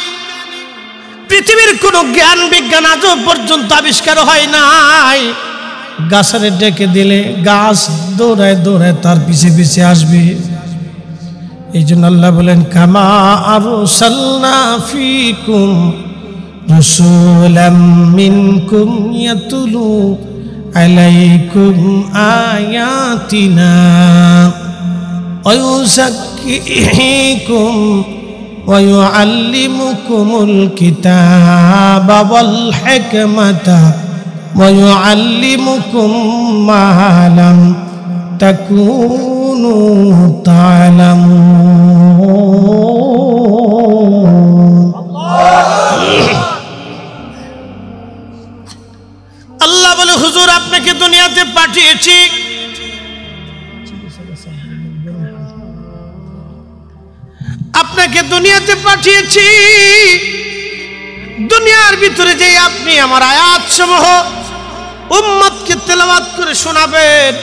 পৃথিবীর কোন জ্ঞান বিজ্ঞান আজও পর্যন্ত আবিষ্কার হয় নাই। গাছের ডেকে দিলে গাছ দৌড়ায় দৌড়ায় তার পিছে পিছে আসবে। এই জন্য আল্লাহ বলেন, কামা আরসালনা ফীকুম রাসূলাম মিনকুম ইয়াতুলু আলাইকুম আয়াতিনা ওয়া ইউযাক্কিকুম ওয়া ইউআল্লিমুকুমুল কিতাবা ওয়াল হিকমাতা ওয়া ইউআল্লিমুকুম মা লাম তাকুনু তা'লামুন। আল্লাহ বলে, হুজুর আপনাকে দুনিয়াতে পাঠিয়েছি দুনিয়ার ভিতরে যে আপনি আমার আয়াত সমূহ উম্মতকে তেলাওয়াত করে শোনাবেন,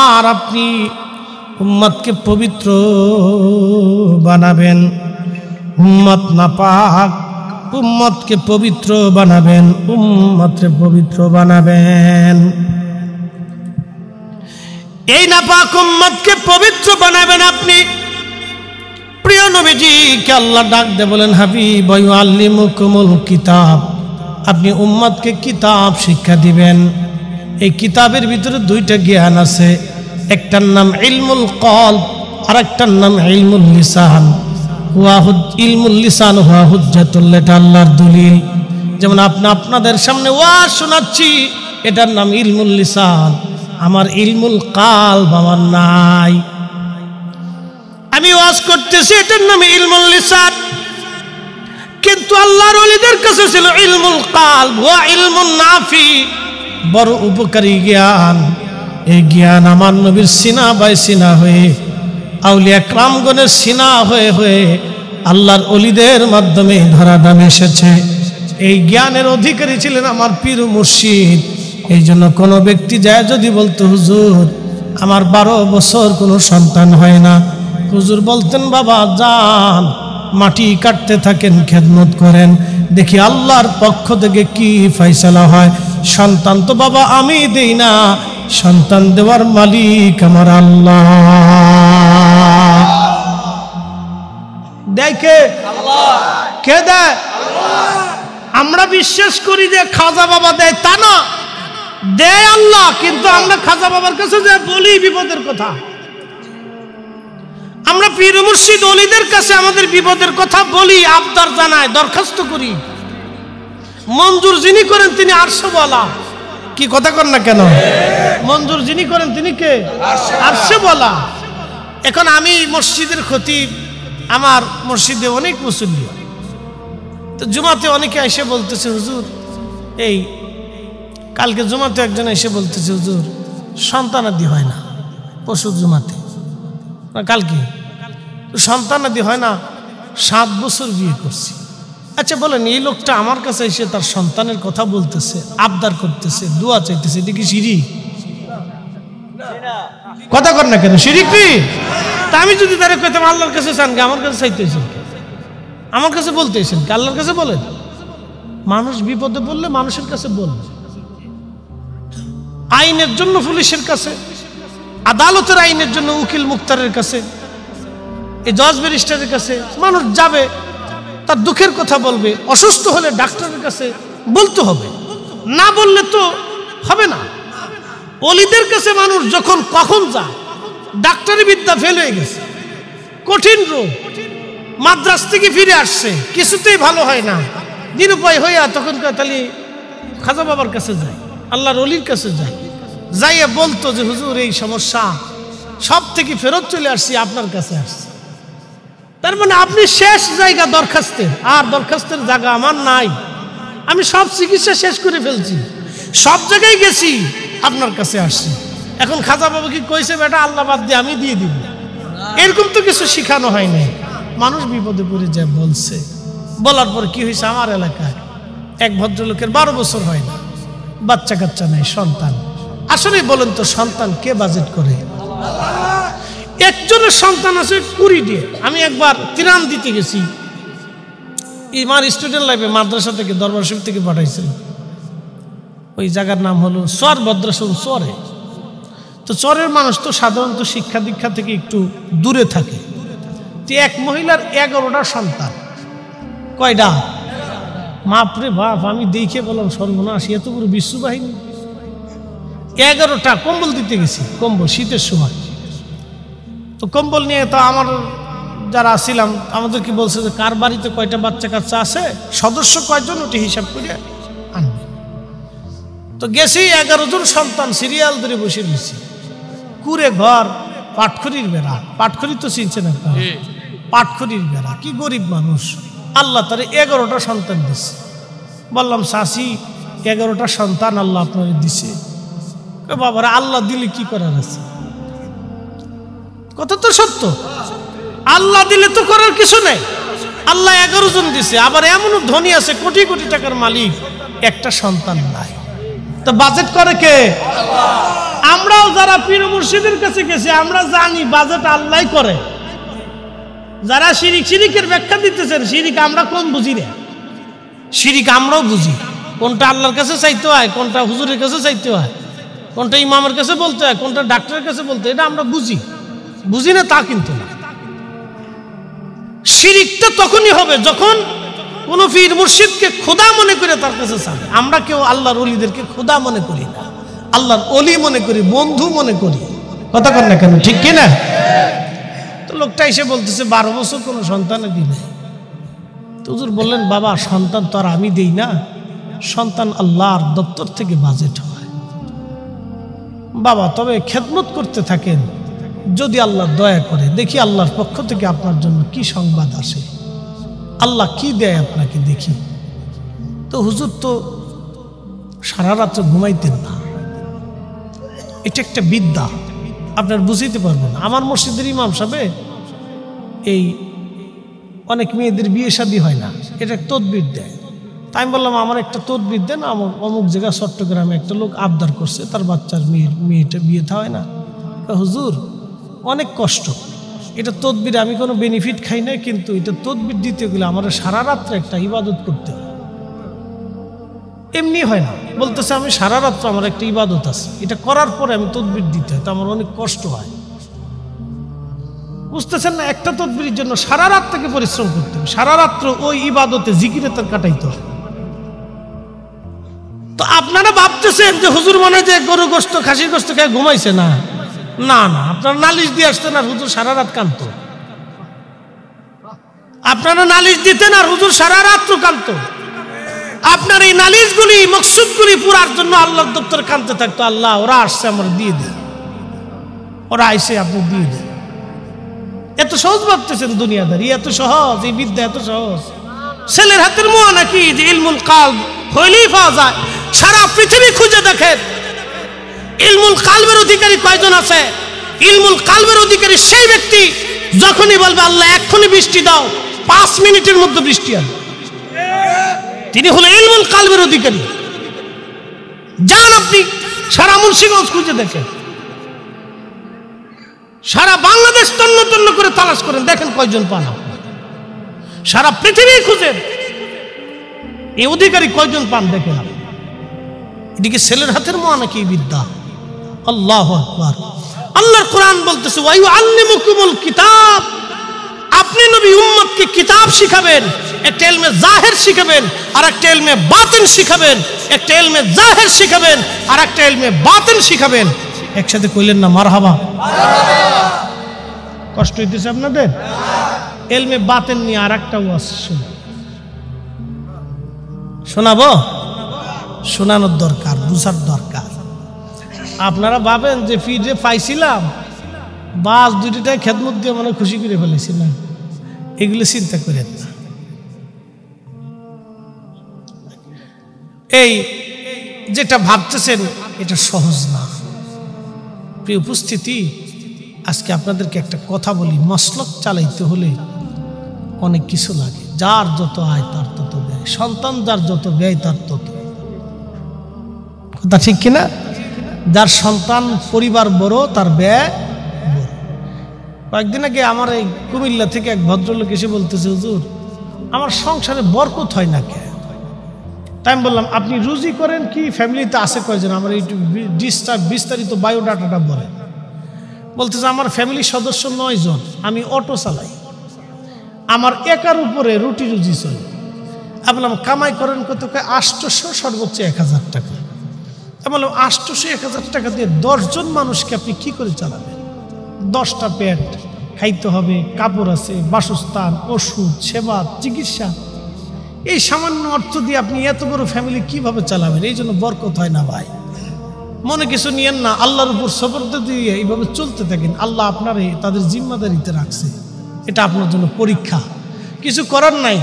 আর আপনি উম্মতকে পবিত্র বানাবেন। উম্মত নাপাক, উম্মতকে পবিত্র বানাবেন, উম্মতকে পবিত্র বানাবেন। এই নাপাক উম্মতকে পবিত্র বানাবেন আপনি। প্রিয় নবীজিকে আল্লাহ ডাক দে বলেন, হাবিব ওয়া ইউআল্লিমুকুমুল কিতাব, আপনি উম্মতকে কিতাব শিক্ষা দিবেন। এই কিতাবের ভিতরে দুইটা জ্ঞান আছে, একটার নাম ইলমুল কলব আর একটার নাম ইলমুল লিসান। ইলমুল লিসান হুয়া হুজ্জাতুল, এটা আল্লাহর দলিল। যেমন আপনাদের সামনে ওয়াজ শোনাচ্ছি, এটার নাম ইলমুল লিসান। আমার ইলমুল কলব আমার নাই, আমি ওয়াজ করতেছি, এটার নাম ইলমুল লিসান। কিন্তু আল্লাহর ওলিদের কাছে ছিল ইলমুল কলব ওয়া ইলমুন নাফি, বড় উপকারী জ্ঞান। এই জ্ঞান আমার নবীর সিনা বাই সিনা হয়ে, আউলিয়া کرامগণের সিনা হয়ে হয়ে আল্লাহর ওলিদের মাধ্যমে ধরা দামে এসেছে। এই জ্ঞানের অধিকারী ছিলেন আমার পীর মুর্শিদ। এই জন্য কোনো ব্যক্তি যায় যদি বলতো, হুজুর আমার 12 বছর কোনো সন্তান হয় না, হুজুর বলতেন, বাবা যান মাটি কাটতে থাকেন, খেদমত করেন, দেখি আল্লাহর পক্ষ থেকে কি ফয়সালা হয়। সন্তান তো বাবা আমি দেই না, সন্তান দেওয়ার মালিক আমার আল্লাহ। দেয় কে? আল্লাহ। কে দেয়? আল্লাহ। আমরা বিশ্বাস করি যে খাজা বাবা দেয়, তা না, দেয় আল্লাহ। কিন্তু আমরা খাজা বাবার কাছে যে বলি বিপদের কথা, আমরা পীর মুর্শিদ ওলিদের কাছে আমাদের বিপদের কথা বলি, আবদার জানাই, দরখাস্ত করি। মঞ্জুর যিনি করেন তিনি আরশওয়ালা। কি কথা কর না কেন? মঞ্জুর যিনি করেন তিনি কে? আরশওয়ালা। এখন আমি মসজিদের খতিব, আমার মসজিদে অনেক মুসল্লি, তো জুমাতে অনেকে এসে বলতেছে, হুজুর এই কালকে জুমাতে একজন এসে বলতেছে, হুজুর সন্তানাদি হয় না। পরশু জুমাতে না কালকে সন্তানাদি হয় না, 7 বছর বিয়ে করছি। আচ্ছা বলেন, এই লোকটা আমার কাছে এসে তার সন্তানের কথা বলতেছে, আবদার করতেছে, দোয়া চাইতেছে, এটা কি শিরিক? কথা কর না কেন? শিরিক কি? তা আমি যদি তারে কইতাম আল্লাহর কাছে চান, আমার কাছে চাইতেছি, আমার কাছে বলতে এসেছেন কি? আল্লাহর কাছে বলেন। মানুষ বিপদে পড়লে মানুষের কাছে বলবে, আইনের জন্য পুলিশের কাছে, আদালতের আইনের জন্য উকিল মুক্তারের কাছে, এই জজ ব্যারিস্টারের কাছে মানুষ যাবে, তার দুঃখের কথা বলবে। অসুস্থ হলে ডাক্তারের কাছে বলতে হবে, না বললে তো হবে না। ওলিদের কাছে মানুষ যখন কখন যায়, ডাক্তারি বিদ্যা ফেল হয়ে গেছে, কঠিন রোগ, মাদ্রাস থেকে ফিরে আসছে, কিছুতেই ভালো হয় না, নিরুপায় হইয়া তখন তাহলে খাজা বাবার কাছে যায়, আল্লাহর ওলির কাছে যায়, যাইয়া বলতো যে হুজুর এই সমস্যা, সব থেকে ফেরত চলে আসছি, আপনার কাছে আসছি। তার মানে আপনি শেষ জায়গা দরখাস্তের, আর দরখাস্তের জায়গা আমার নাই, আমি সব চিকিৎসা শেষ করে ফেলছি, সব জায়গায় গেছি, আপনার কাছে আসছি। এখন খাজা বাবা কি কইছে বেটা আল্লাহ বাদ দিয়ে আমি দিয়ে দিব? এরকম তো কিছু শিখানো হয় নাই। মানুষ বিপদে পড়ে যায় বলছে, বলার পর কি হয়েছে, আমার এলাকায় এক ভদ্রলোকের 12 বছর হয় না, বাচ্চা কাচ্চা নাই, সন্তান। আসলে বলেন তো সন্তান কে বাজেট করে? একজনের সন্তান আছে 20 দিয়ে। আমি একবার ত্রাণ দিতে গেছি, আমার স্টুডেন্ট লাইফে মাদ্রাসা থেকে দরবার শরীফ থেকে পাঠাইছে। ওই জায়গার নাম হলো চর, ভদ্রাসন চরে। তো চরের মানুষ তো সাধারণত শিক্ষা দীক্ষা থেকে একটু দূরে থাকে। তো এক মহিলার 11টা সন্তান। কয়টা? বাপরে বাপ, আমি দেখে বললাম সর্বনাশ, এত বড় বিশ্ববাহিনী। 11টা কম্বল দিতে গেছি, কম্বল শীতের সময়। তো কম্বল নিয়ে তো আমার যারা ছিলাম আমাদেরকে বলছে যে কার বাড়িতে কয়টা বাচ্চা কাচ্চা আছে, সদস্য কয়জন, ওটি হিসাব করে আনবে। তো গেছি, 11 জন সন্তান সিরিয়াল ধরে বসে রয়েছি, কুড়ে ঘর, পাটখড়ির বেড়া। পাটখড়ি তো চিনছেন আপনারা? পাটখড়ির বেড়া। কি গরিব মানুষ, আল্লাহ তারে 11টা সন্তান দিছে। বললাম চাচি 11টা সন্তান আল্লাহ আপনার দিছে। বাবারা আল্লাহ দিলে কি করার আছে? কথা তো সত্য, আল্লাহ দিলে তো করার কিছু নেই। আল্লাহ 11 জন দিছে, আবার এমনও ধনী আছে কোটি কোটি টাকার মালিক, একটা সন্তান নাই। তো বাজেট করে কে? আমরাও যারা পীর মুর্শিদের কাছে গেছি আমরা জানি বাজেট আল্লাহ করে। যারা শিরিকের ব্যাখ্যা দিতেছেন, শিরিক আমরা কম বুঝি না। শিরিক আমরাও বুঝি, কোনটা আল্লাহর কাছে চাইতে হয়, কোনটা হুজুরের কাছে চাইতে হয়, কোনটা ইমামের কাছে বলতে হয়, কোনটা ডাক্তারের কাছে বলতে হয়, এটা আমরা বুঝি। বুঝি না তা কিন্তু না। শিরিকটা তখনই হবে যখন কোন পীর মুর্শিদকে খোদা মনে করে তার কাছে চাবে। আমরা কেউ আল্লাহর ওলিদেরকে খোদা মনে করি না, আল্লাহর ওলি মনে করি, বন্ধু মনে করি। কথা কর না কেন, ঠিক কিনা? তো লোকটা এসে বলতেছে 12 বছর কোনো সন্তান দিলে। তো হুজুর বললেন বাবা সন্তান তো আর আমি দেই না, সন্তান আল্লাহর দপ্তর থেকে বাজেট হয়। বাবা তবে খেদমত করতে থাকেন, যদি আল্লাহ দয়া করে দেখি আল্লাহর পক্ষ থেকে আপনার জন্য কি সংবাদ আসে, আল্লাহ কি দেয় আপনাকে দেখি। তো হুজুর তো সারা রাত্র ঘুমাইতেন না, এটা একটা বিদ্যা, আপনার বুঝিতে পারবেন না। আমার মসজিদের ইমাম সাহেব এই অনেক মেয়েদের বিয়ে শাদী হয় না, এটা তদবির দেয়। তাই আমি বললাম আমার একটা তদবির দেন, আমার অমুক জায়গা চট্টগ্রামে একটা লোক আবদার করছে, তার বাচ্চার মেয়েটা বিয়েটা হয় না। হুজুর অনেক কষ্ট, এটা তদবির আমি কোনো বেনিফিট খাই না, কিন্তু এটা তদবির দিতে গেলে আমার সারা রাত্রে একটা ইবাদত করতে হয়, এমনি হয় না। বলতেছে আমি সারা রাত্র আমার একটা ইবাদত আছে, এটা করার পরে আমি তদবির দিতে হয়, তো আমার অনেক কষ্ট হয়। বুঝতেছেন না? একটা তদবিরের জন্য সারা রাত থেকে পরিশ্রম করতে হবে, সারা রাত্র ওই ইবাদতে জিকিরে তার কাটাইতে হবে। তো আপনারা ভাবতেছেন যে হুজুর মনে হয় যে গরু গোস্ত খাসির গোস্ত খেয়ে ঘুমাইছে না, না না, আপনারা নালিশ দিয়ে আসতেন আর হুজুর সারা রাত কাঁদতো। আপনারা নালিশ দিতেন আর হুজুর সারা রাত্র কাঁদতো। আপনার এই নালিশগুলি মকসুদগুলি পুরার জন্য আল্লাহর দপ্তর কাঁদতে থাকতো, আল্লাহ ওরা আসছে আমার দিয়ে দেন, ওরা আইসে আপনি দিয়ে দেন। এত সহজ ভাবতেছেন দুনিয়াদারি, এত সহজ, এই বিদ্যা এত সহজ। ছেলের হাতের মোয়া নাকি যে ইলমুল কালব হইলেই পাওয়া যায়? সারা পৃথিবী খুঁজে দেখেন ইলমুল কালবের অধিকারী কয়জন আছে? ইলমুল কালবের অধিকারী সেই ব্যক্তি যখনই বলবে আল্লাহ এক্ষুনি বৃষ্টি দাও, 5 মিনিটের মধ্যে বৃষ্টি আসবে, তিনি হলো ইলমুল কালবের অধিকারী। যান আপনি সারা মুন্সিগঞ্জ খুঁজে দেখেন, সারা বাংলাদেশ তন্ন তন্ন করে তালাশ করেন, দেখেন কয়জন পান। সারা পৃথিবী খুঁজেন, এই অধিকারী কয়জন পান দেখেন। এদিকে ছেলের হাতের মোয়া নাকি বিদ্যা। আল্লাহু আকবার। আল্লাহর কোরআন বলতেছে ওয়ায়ুআল্লিমুকুমুল কিতাব, আপনি নবী উম্মতকে কিতাব শিখাবেন। একটা ইলমে জাহির শিখাবেন আর একটা ইলমে বাতিন শিখাবেন। একটা ইলমে জাহির শিখাবেন আর একটা ইলমে বাতিন শিখাবেন। একসাথে কইলেন না মারহাবা? কষ্ট হইতেছে আপনাদের? ইলমে বাতিন নিয়ে আর একটা ওয়াজ শোনাবো, শোনানোর দরকার, বুঝার দরকার। আপনারা ভাবেন যে ফিরে পাইছিলাম বাস দুটিটাই খেদমত দিয়ে মনে খুশি করে ফেলেছিলাম, এগুলো চিন্তা করেন না। এই যেটা ভাবতেছেন এটা সহজ না। প্রিয় উপস্থিতি, আজকে আপনাদেরকে একটা কথা বলি, মসলক চালাইতে হলে অনেক কিছু লাগে। যার যত আয় তার তত ব্যয়, সন্তান যার যত ব্যয় তার তত। কথা ঠিক কিনা? যার সন্তান পরিবার বড় তার ব্যয় বড়। কয়েকদিন আগে আমার এই কুমিল্লা থেকে এক ভদ্রলোক এসে বলতেছে, হুজুর আমার সংসারে বরকত হয় না কে? তাই আমি বললাম আপনি রুজি করেন কি, ফ্যামিলিতে আছে কয়জন? আমার এই বিস্তারিত বায়োডাটাটা বলে। বলতেছে আমার ফ্যামিলির সদস্য 9 জন, আমি অটো চালাই, আমার একার উপরে রুটি রুজি চলে। আমি বললাম কামাই করেন কত? 800, সর্বোচ্চ 1000 টাকা। আমি বললাম 800 1000 টাকা দিয়ে 10 জন মানুষকে আপনি কি করে চালাবেন? 10টা পেট খাইতে হবে, কাপড় আছে, বাসস্থান, ওষুধ, সেবা, চিকিৎসা। এই সামান্য অর্থ দিয়ে আপনি এত বড় ফ্যামিলি কিভাবে চালাবেন? এই জন্য বরকত হয় না ভাই। মনে কিছু নিয়েন না, আল্লাহর উপর সবর্দ দিয়ে এইভাবে চলতে থাকেন। আল্লাহ আপনারে তাদের জিম্মাদারিতে রাখছে, এটা আপনার জন্য পরীক্ষা। কিছু করার নাই,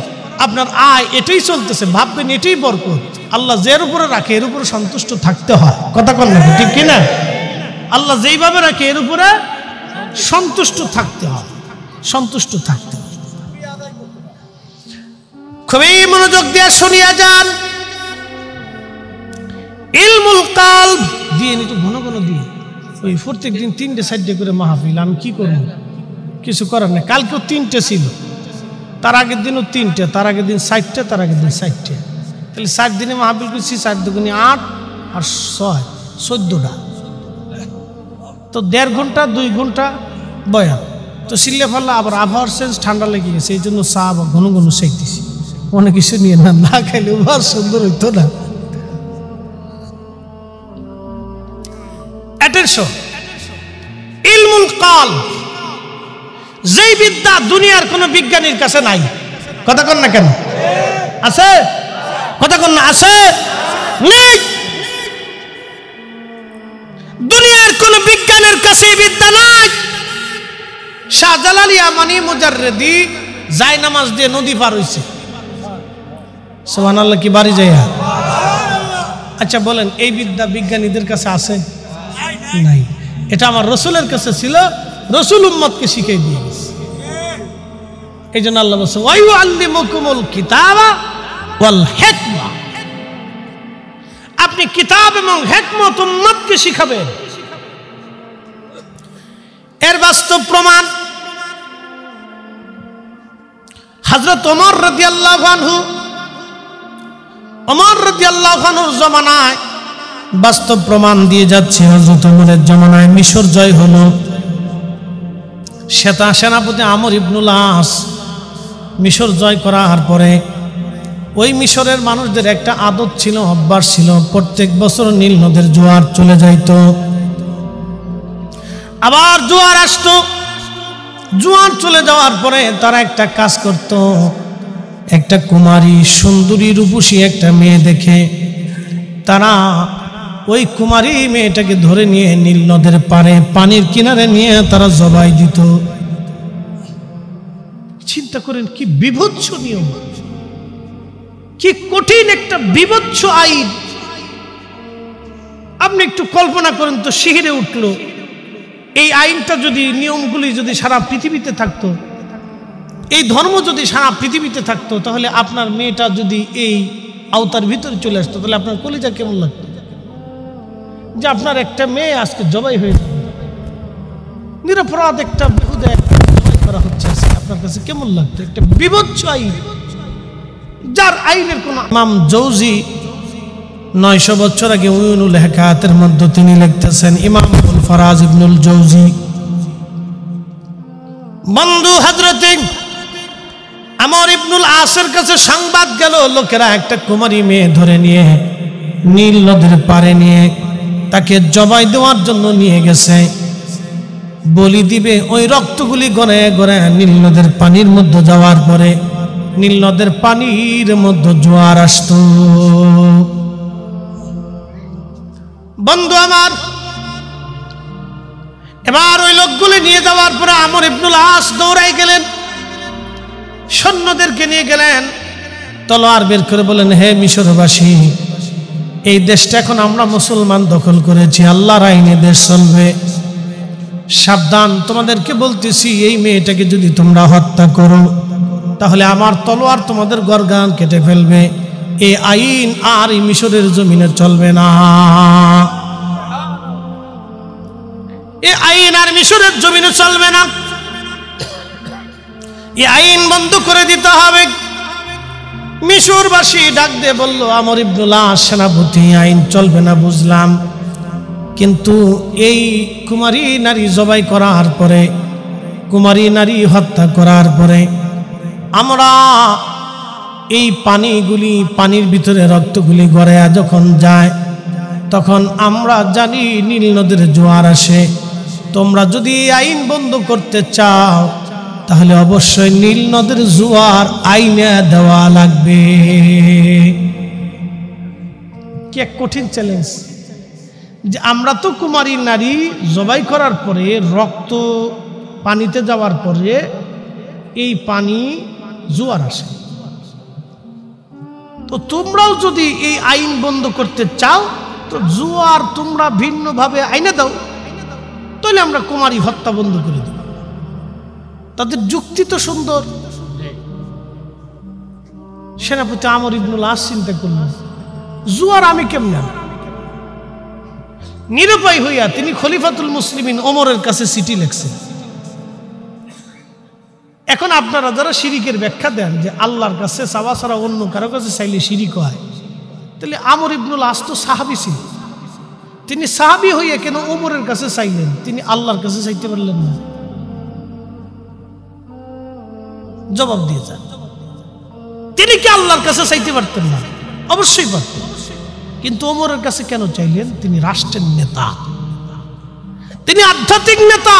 আপনার আয় এটাই চলতেছে, ভাববেন এটাই বরকত। আল্লাহ যের উপরে রাখে এর উপরে সন্তুষ্ট থাকতে হয়। কথা কন না, ঠিক কিনা? আল্লাহ যেইভাবে রাখে এর উপরে সন্তুষ্ট থাকতে হয়, সন্তুষ্ট থাকতে হয়। খুবই মনোযোগ দিয়ে শুনিয়া যান। ইলমুল কালব দিয়ে একটু ঘন ঘন দিয়ে, ওই প্রত্যেক দিন 3টে 4টে করে মাহফিল। আমি কি করব? কিছু করার নেই। কালকেও 3টে ছিল, তার আগের দিনও 3টে, তার আগের দিন 4টে, তার আগের দিন 4টে। তাহলে 4 দিনে মাহফিল করছি, 4 দুগুণে 8 আর 6 14টা। তো 1.5 ঘন্টা 2 ঘন্টা বয়ান। তো সিল্লে ফাল্লা আবার আবহাওয়ার চেঞ্জ, ঠান্ডা লেগে গেছে, এই জন্য চা আবার ঘন ঘন সেকতেছি। অনেক কিছু নিয়ে না, না খাইলে আর সুন্দর হইতো না। ইলমুল কাল, যেই বিদ্যা দুনিয়ার কোন বিজ্ঞানীর কাছে নাই। কথা কন না কেন? আছে? কথা কন না, আছে? নেই। দুনিয়ার কোন বিজ্ঞানের কাছে বিদ্যা নাই। শাহজালাল ইয়ামানি মুজাররিদি যায় নামাজ দিয়ে নদী পার হইছে। সুবহানাল্লাহ কি বাড়ি যায়? আচ্ছা বলেন, এই বিদ্যা বিজ্ঞানীদের কাছে আছে? নাই। এটা আমার রসুলের কাছে ছিল, রসুল উম্মতকে শিখিয়ে দিয়ে গেছে। এই জন্য আল্লাহ বলছে ওয়ায়ুআল্লিমুকুমুল কিতাবা ওয়াল হিকমা, আপনি কিতাব এবং হিকমত উম্মতকে শিখাবেন। এর বাস্তব প্রমাণ হযরত ওমর রাদিয়াল্লাহু আনহু, ওমর রাদিয়াল্লাহু আনহুর জামানায় বাস্তব প্রমাণ দিয়ে যাচ্ছে। হযরত ওমরের জামানায় মিশর জয় হলো। সেনাপতি আমর ইবনুল আস মিশর জয় করার পরে ওই মিশরের মানুষদের একটা আদত ছিল, অভ্যাস ছিল, প্রত্যেক বছর নীল নদের জোয়ার চলে যাইত, আবার জোয়ার আসতো। জোয়ার চলে যাওয়ার পরে তারা একটা কাজ করত, একটা কুমারী সুন্দরী রূপসী একটা মেয়ে দেখে তারা ওই কুমারী মেয়েটাকে ধরে নিয়ে নীল নদের পারে পানির কিনারে নিয়ে তারা জবাই দিত। চিন্তা করেন কি বিভৎস নিয়ম, কি কঠিন একটা বিভৎস আইন। আপনি একটু কল্পনা করেন তো, শিহরে উঠল এই আইনটা যদি, নিয়মগুলি যদি সারা পৃথিবীতে থাকতো, এই ধর্ম যদি সারা পৃথিবীতে থাকতো, তাহলে আপনার মেয়েটা যদি এই আওতার ভিতরে চলে আসতো, তাহলে আপনার কলিজা কেমন লাগতো? যে আপনার একটা মেয়ে আজকে জবাই হয়ে যাবে, নিরপরাধ একটা বেহুদা জবাই করা হচ্ছে। আপনার কাছে কেমন লাগতো? একটা বিভৎস আইন, যার আইনের কোন। ইমাম জৌজি 900 বছর আগে উয়ুনুল হিকায়াতের মধ্যে তিনি লিখতেছেন, ইমাম আবুল ফারাজ ইবনুল জৌজি বন্ধু হযরতে আমর ইবনুল আসের কাছে সংবাদ গেল, লোকেরা একটা কুমারী মেয়ে ধরে নিয়ে নীল নদের পারে নিয়ে তাকে জবাই দেওয়ার জন্য নিয়ে গেছে, বলি দিবে। ওই রক্তগুলি গড়ে গড়ে নীল নদের পানির মধ্যে যাওয়ার পরে নীল নদের পানির মধ্যে জোয়ার আসত। বন্ধু আমার, এবার ওই লোকগুলি নিয়ে যাওয়ার পরে আমর ইবনুল আস দৌড়াই গেলেন, সৈন্যদেরকে নিয়ে গেলেন, তলোয়ার বের করে বলেন, হে মিশরবাসী, এই দেশটা এখন আমরা মুসলমান দখল করেছি, আল্লাহর আইনে দেশ চলবে। সাবধান, তোমাদেরকে বলতেছি, এই মেয়েটাকে যদি তোমরা হত্যা করো তাহলে আমার তলোয়ার তোমাদের গর্দান কেটে ফেলবে। এই আইন আর এই মিশরের জমিনে চলবে না, এই আইন আর মিশরের জমিনে চলবে না, এই আইন বন্ধ করে দিতে হবে। মিশরবাসী ডাক দিয়ে বলল, আমর ইবনুল আস সেনাপতি, আইন চলবে না বুঝলাম, কিন্তু এই কুমারী নারী জবাই করার পরে, কুমারী নারী হত্যা করার পরে আমরা এই পানিগুলি, পানির ভিতরে রক্তগুলি গড়ে যখন যায় তখন আমরা জানি নীল নদের জোয়ার আসে। তোমরা যদি আইন বন্ধ করতে চাও তাহলে অবশ্যই নীল নদের জোয়ার আইনে দেওয়া লাগবে। কি এক কঠিন চ্যালেঞ্জ, যে আমরা তো কুমারী নারী জবাই করার পরে রক্ত পানিতে যাওয়ার পরে এই পানি জোয়ার আসে, তো তোমরাও যদি এই আইন বন্ধ করতে চাও তো জোয়ার তোমরা ভিন্নভাবে আইনে দাও, তাহলে আমরা কুমারী হত্যা বন্ধ করে দেব। তাদের যুক্তি তো সুন্দর। সেনাপতি আমর ইবনুল আস চিন্তা করলেন, জোয়ার আমি কেমনে? নিরুপায় হইয়া তিনি খলিফাতুল মুসলিমিন ওমরের কাছে চিঠি লিখছেন। এখন আপনারা যারা শিরিকের ব্যাখ্যা দেন যে আল্লাহর কাছে চাওয়া ছাড়া অন্য কারো কাছে চাইলে শিরিক হয়, তাহলে আমর ইবনুল আস তো সাহাবী ছিলেন, তিনি সাহাবী হইয়া কেন ওমরের কাছে চাইলেন? তিনি আল্লাহর কাছে চাইতে পারলেন না? জবাব দিয়ে যান, তিনি কি আল্লাহর কাছে চাইতে পারতেন না? অবশ্যই পারতেন, কিন্তু ওমরের কাছে কেন চাইলেন? তিনি রাষ্ট্রের নেতা, তিনি আধ্যাত্মিক নেতা,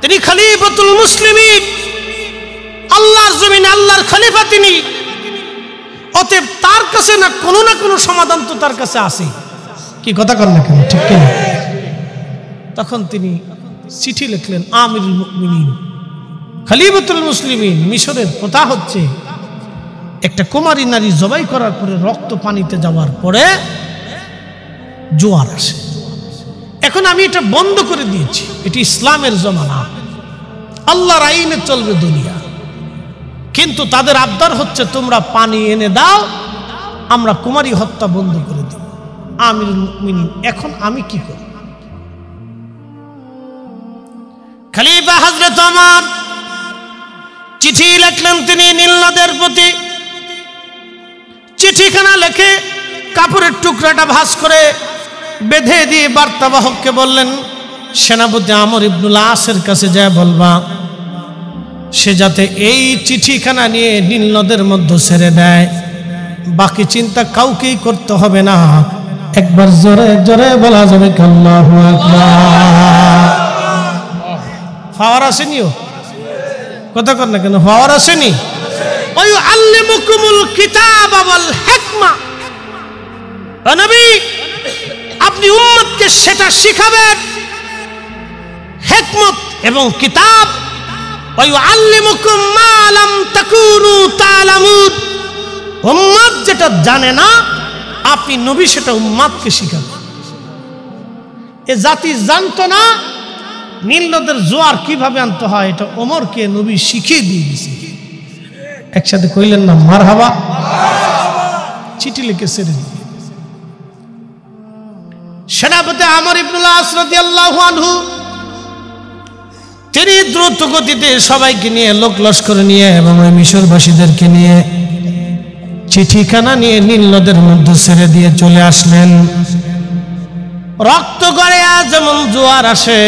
তিনি খলিফাতুল মুসলিমিন, আল্লাহর জমিনে আল্লাহর খলিফা তিনি। অতএব তার কাছে না কোনো সমাধান তো তার কাছে আছে। কি কথা কর না কেন, ঠিক কিনা? তখন তিনি চিঠি লিখলেন, আমিরুল মুমিনিন খলিফাতুল মুসলিমিন, মিশরের কথা হচ্ছে একটা কুমারী নারী জবাই করার পরে রক্ত পানিতে যাওয়ার পরে জোয়ার আসে। এখন আমি এটা বন্ধ করে দিয়েছি, এটি ইসলামের জমানা, আল্লাহর আইনে চলবে দুনিয়া, কিন্তু তাদের আবদার হচ্ছে তোমরা পানি এনে দাও, আমরা কুমারী হত্যা বন্ধ করে দিই। আমিরুল মুমিনিন, এখন আমি কি করি? খলিফা হযরত ওমর চিঠি লিখলেন তিনি নীল নদের প্রতি। চিঠিখানা লিখে কাপড়ের টুকরাটা ভাঁজ করে বেঁধে দিয়ে বার্তাবাহককে বললেন, সেনাপতি আমর ইবনুল আসের কাছে যায় বলবা সে যাতে এই চিঠিখানা নিয়ে নীল নদের মধ্যে ছেড়ে দেয়, বাকি চিন্তা কাউকেই করতে হবে না। একবার জোরে জোরে বলা যাবে আল্লাহু আকবার। ফাওয়ার আসেনিও, কথা কর না কেন, ফাওয়ার আসেনি? ওই আল্লিমুকুমুল কিতাব ওয়াল হিকমা, নবী আপনি উম্মতকে সেটা শিখাবেন, হিকমত এবং কিতাব। ওই আল্লিমুকুম মা লাম তাকুনু তা'লামুন, উম্মত যেটা জানে না আপনি নবী সেটা উম্মতকে শিখাবেন। এ জাতি জানতো না নীল নদের জোয়ার কিভাবে আনতে হয়, এটা ওমরকে নবী শিখিয়ে দিয়ে দিয়েছে। একসাথে কইলেন না মারহাবা? চিঠি লিখে ছেড়ে দিলেন। সেনাপতি আমর ইবনুল আস রাদিয়াল্লাহু আনহু তিনি দ্রুত গতিতে সবাইকে নিয়ে লোক লস্কর নিয়ে এবং ওই মিশরবাসীদেরকে নিয়ে চিঠিখানা নিয়ে নীল নদের মধ্যে ছেড়ে দিয়ে চলে আসলেন। রক্ত গড়ে যেমন জোয়ার আসে,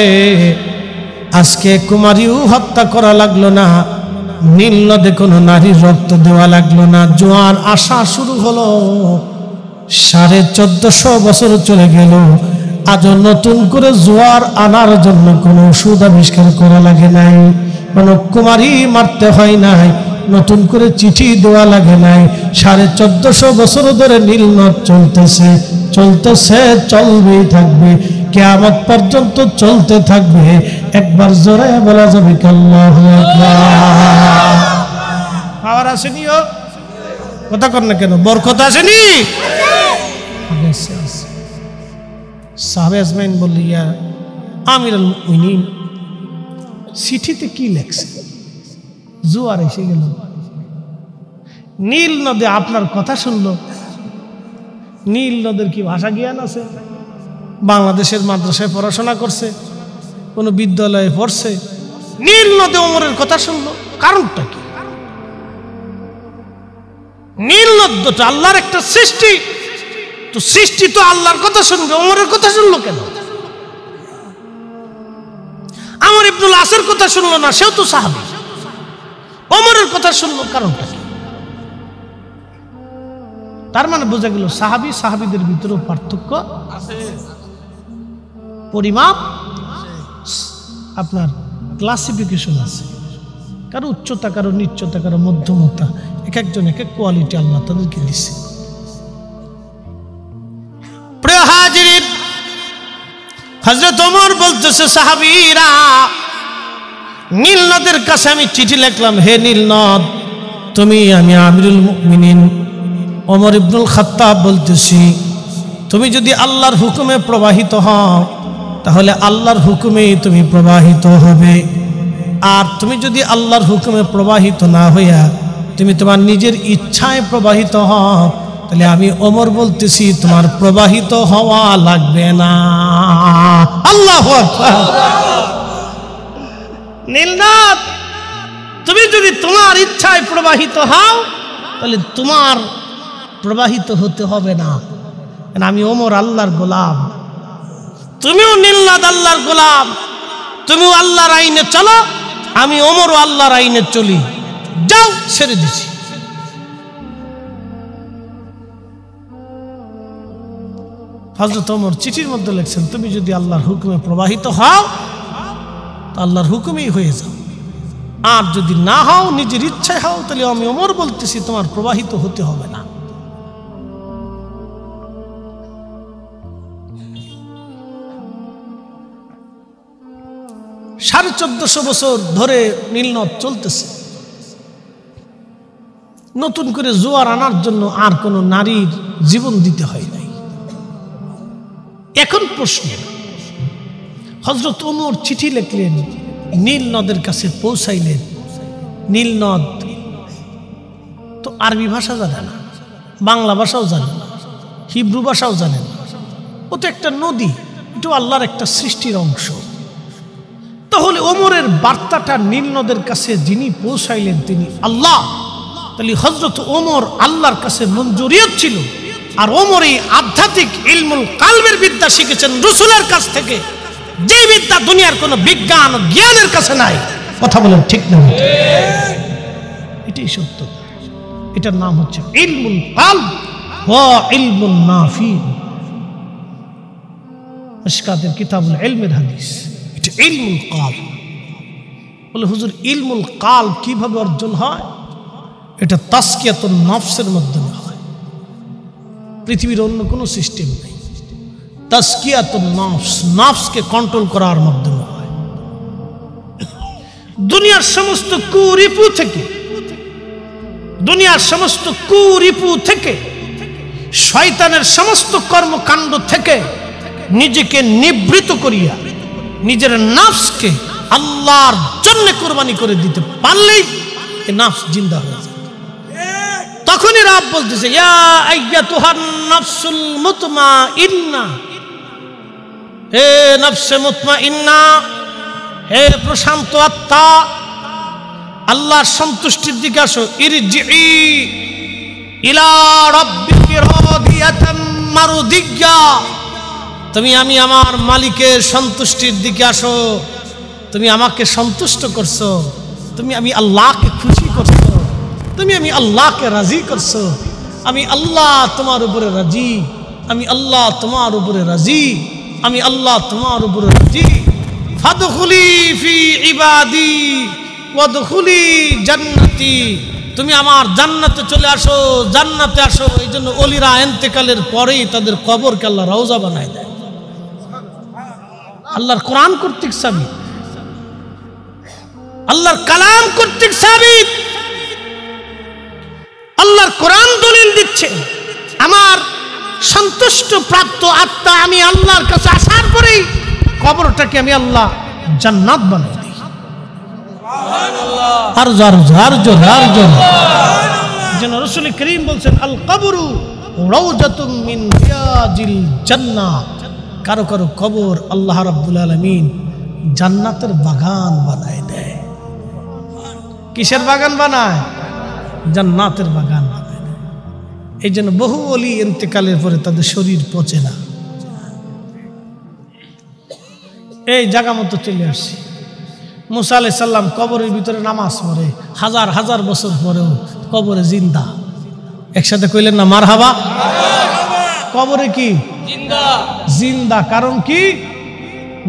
আজকে কুমারীও হত্যা করা লাগলো না, নীল নদে কোনো নারীর রক্ত দেওয়া লাগলো না। জোয়ার আসা শুরু হলো। 1450 বছর চলে গেল, আজও নতুন করে জোয়ার আনার জন্য কোনো ওষুধ আবিষ্কার করা লাগে নাই, কোনো কুমারী মারতে হয় নাই, নতুন করে চিঠি দেওয়া লাগে নাই। 1450 বছর ধরে নীল নদ চলতেছে, চলতেছে, চলবেই থাকবে, কিয়ামত পর্যন্ত চলতে থাকবে। একবার জোরে বলা যাবে কি আল্লাহু আকবার। আর আসেনি, ও কথা কর না কেন, বরকত আসেনি? সাহাবে আজমাইন বললি, ইয়া আমিরুল মুমিনিন, চিঠিতে কি লেখছে? জোয়ার এসে গেল, নীল নদে আপনার কথা শুনলো। নীল নদের কি ভাষা জ্ঞান আছে? বাংলাদেশের মাদ্রাসায় পড়াশোনা করছে, কোনো বিদ্যালয়ে পড়ছে, নীল নদে ওমরের কথা শুনলো। কারণটা কি? নীল নদটা আল্লাহর একটা সৃষ্টি, তো সৃষ্টি তো আল্লাহর কথা শুনবে, ওমরের কথা শুনলো কেন? আমর ইবনুল আসের কথা শুনলো না, সেও তো সাহাবী, ওমরের কথা শুনলো, কারণটা কি? তার মানে বোঝা গেল সাহাবী সাহাবীদের ভিতরেও পার্থক্য আছে, পরিমাপ আপনার ক্লাসিফিকেশন আছে, কারো উচ্চতা, কারো নিচ্চতা, কারো মধ্যমতা, এক একজন এক এক কোয়ালিটি আল্লাহ তাদেরকে দিচ্ছে। প্রিয় হাজিরিন, হযরত ওমর বলতেছে, সাহাবীরা, নীল নদের কাছে আমি চিঠি লিখলাম, হে নীল নদ, তুমি, আমি আমিরুল মুমিনিন ওমর ইবনুল খাত্তাব বলতেছি, তুমি যদি আল্লাহর হুকুমে প্রবাহিত হও তাহলে আল্লাহর হুকুমেই তুমি প্রবাহিত হবে, আর তুমি যদি আল্লাহর হুকুমে প্রবাহিত না হইয়া তুমি তোমার নিজের ইচ্ছায় প্রবাহিত হও, তাহলে আমি ওমর বলতেছি তোমার প্রবাহিত হওয়া লাগবে না। আল্লাহু আকবার। নীলনদ, তুমি যদি তোমার ইচ্ছায় প্রবাহিত হও তাহলে তোমার প্রবাহিত হতে হবে না, আমি ওমর আল্লাহর গোলাম, তুমিও নীলনদ আল্লাহর গোলাম, তুমিও আল্লাহর আইনে চলো, আমি ওমরও আল্লাহর আইনে চলি, যাও, ছেড়ে দিছি। হযরত ওমর চিঠির মধ্যে লিখছেন, তুমি যদি আল্লাহর হুকুমে প্রবাহিত হও তা আল্লাহর হুকুমেই হয়ে যাও, আর যদি না হও, নিজের ইচ্ছায় হও, তাহলে আমি ওমর বলতেছি তোমার প্রবাহিত হতে হবে না। সাড়ে 1400 বছর ধরে নীলনদ চলতেছে, নতুন করে জোয়ার আনার জন্য আর কোন নারীর জীবন দিতে হয় নাই। এখন প্রশ্ন, হযরত ওমর চিঠি লিখলেন, নীল নদের কাছে পৌঁছাইলেন। নীল নদ তো আরবি ভাষা জানে না, বাংলা ভাষাও জানে না, হিব্রু ভাষাও জানে না, ও তো একটা নদী, এটা আল্লাহর একটা সৃষ্টির অংশ। তাহলে ওমরের বার্তাটা নীল নদের কাছে যিনি পৌঁছাইলেন তিনি আল্লাহ, তাহলে হযরত ওমর আল্লাহর কাছে মঞ্জুরিয়ত ছিল, আর ওমর এই আধ্যাত্মিক ইলমুল কালবের বিদ্যা শিখেছেন রাসূলের কাছ থেকে, যে বিদ্যা দুনিয়ার কোনো বিজ্ঞান ও জ্ঞানের কাছে নাই। কথা বলেন ঠিক না? এটাই সত্য। এটার নাম হচ্ছে ইলমুল কালব ওয়া ইলমুন নাফি। মিশকাতের কিতাবুল ইলমের হাদিস, এটা ইলমুল কালব। বলে হুজুর, ইলমুল কালব কিভাবে অর্জন হয়? এটা তাসকিয়াতুন নফসের মাধ্যমে হয়, পৃথিবীর অন্য কোনো সিস্টেম নেই। তাসকিয়াতুন নফস, নফসকে কন্ট্রোল করার মাধ্যমে হয়। দুনিয়ার সমস্ত কুরিপু থেকে, দুনিয়ার সমস্ত কুরিপু থেকে, শয়তানের সমস্ত কর্মকাণ্ড থেকে নিজেকে নিবৃত করিয়া নিজের নফসকে আল্লাহর জন্য কুরবানি করে দিতে পারলেই এই নফস জিন্দা হয়ে যায়। তখনই রব বলতেছে, ইয়া আইয়াতুহান নাফসুল মুতমাইন্না, হে নফসে মুতমাইন্না, হে প্রশান্ত আত্মা, আল্লাহর সন্তুষ্টির দিকে আসো। ইরজিই ইলা রাব্বিকি রাদিয়াতাম মারদিয়্যা, তুমি আমি আমার মালিকের সন্তুষ্টির দিকে আসো। তুমি আমাকে সন্তুষ্ট করছো, তুমি আমি আল্লাহকে খুশি করছো, তুমি আমি আল্লাহকে রাজি করছো। আমি আল্লাহ তোমার উপরে রাজি, আমি আল্লাহ তোমার উপরে রাজি, আমি আল্লাহ তোমার উপরে রাজি। ফাদখুলি ফি ইবাদি ওয়াদখুলি জান্নাতি, তুমি আমার জান্নাতে চলে আসো, জান্নাতে আসো। এই জন্য ওলিরা ইন্তেকালের পরেই তাদের কবরকে আল্লাহ রওজা বানায় দেয়। আল্লাহর কোরআন কর্তৃক সাবিত, আল্লাহর কালাম কর্তৃক সাবিত। আল্লাহর কোরআন দলিল দিচ্ছে আমার সন্তুষ্ট প্রাপ্ত আত্মা আমি আল্লাহর কাছে আসার পরেই কবরটাকে আমি আল্লাহ জান্নাত বানাই দিই। আর জোর জোর জোর জোর যেন রাসূল করিম বলছেন, আল কবরু রাউজাতুম মিন রিয়াজিল জান্নাহ। কারো কারো কবর আল্লাহ রাব্বুল আলামিন জান্নাতের বাগান বানায় দেয়। কিসের বাগান বানায়? জান্নাতের বাগান বানায় দেয়। এই জন্য বহু ওলি ইন্তেকালের পরে তাদের শরীর পচে না। এই জায়গা মতো চলে আসছি। মুসা আলাইহিস সালাম কবরের ভিতরে নামাজ পড়ে, হাজার হাজার বছর পরেও কবরে জিন্দা। একসাথে কইলেন না মারহাবা? কবরে কি জিন্দা। কারণ কি?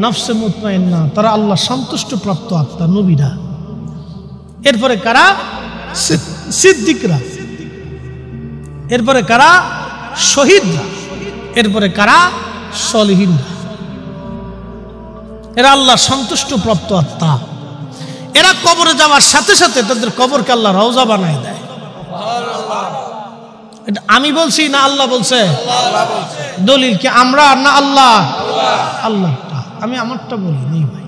নফসে মুতমাইন্না, তারা আল্লাহ সন্তুষ্ট প্রাপ্ত আত্মা, নবীরা। এরপরে কারা? সিদ্দিকরা। এরপরে কারা? শহীদরা। এরপরে কারা? সলিহিনরা। এরা আল্লাহ সন্তুষ্ট প্রাপ্ত আত্মা। এরা কবরে যাওয়ার সাথে সাথে তাদের কবরকে আল্লাহ রওজা বানায় দেয়। এটা আমি বলছি না আল্লাহ বলছে? দলিল কি আমরা না আল্লাহ? আল্লাহটা। আমি আমারটা বলি নেই ভাই,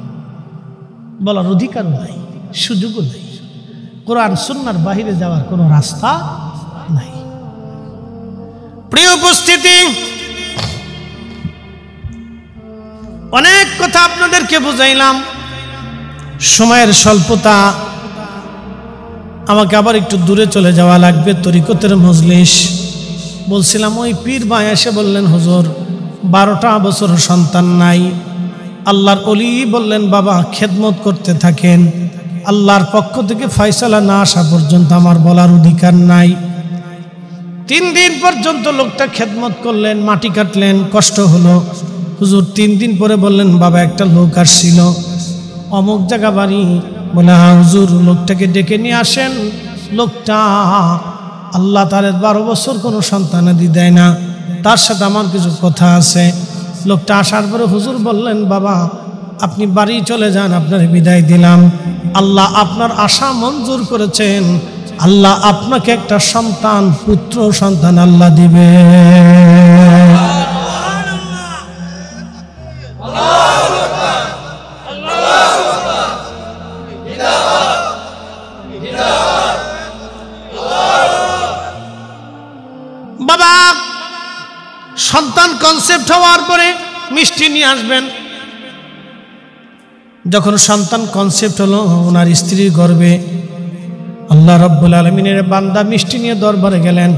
বলার অধিকার নাই, সুযোগও নাই। কোরআন সুন্নাহর বাহিরে যাওয়ার কোনো রাস্তা নাই। প্রিয় উপস্থিতি, অনেক কথা আপনাদেরকে বুঝাইলাম, সময়ের স্বল্পতা, আমাকে আবার একটু দূরে চলে যাওয়া লাগবে। তরিকতের মজলিস বলছিলাম, ওই পীর ভাই এসে বললেন, হুজুর 12টা বছর সন্তান নাই। আল্লাহর ওলি বললেন, বাবা খেদমত করতে থাকেন, আল্লাহর পক্ষ থেকে ফয়সালা না আসা পর্যন্ত আমার বলার অধিকার নাই। 3 দিন পর্যন্ত লোকটা খেদমত করলেন, মাটি কাটলেন, কষ্ট হলো। হুজুর 3 দিন পরে বললেন, বাবা একটা লোক আসছিল, অমুক জায়গা বাড়ি। বলে, হ্যাঁ হুজুর, লোকটাকে ডেকে নিয়ে আসেন। লোকটা আল্লাহ তার 12 বছর কোনো সন্তানাদি দেয় না, তার সাথে আমার কিছু কথা আছে। লোকটা আসার পরে হুজুর বললেন, বাবা আপনি বাড়ি চলে যান, আপনার বিদায় দিলাম। আল্লাহ আপনার আশা মঞ্জুর করেছেন, আল্লাহ আপনাকে একটা সন্তান, পুত্র সন্তান আল্লাহ দিবে। বাবা সন্তান কনসেপ্ট হওয়ার পরে মিষ্টি নিয়ে আসবেন। যখন সন্তান কনসেপ্ট হলো, ওনার স্ত্রীর গর্ভে আল্লাহ রাব্বুল আলামিনের বান্দা মিষ্টি নিয়ে দরবারে গেলেন,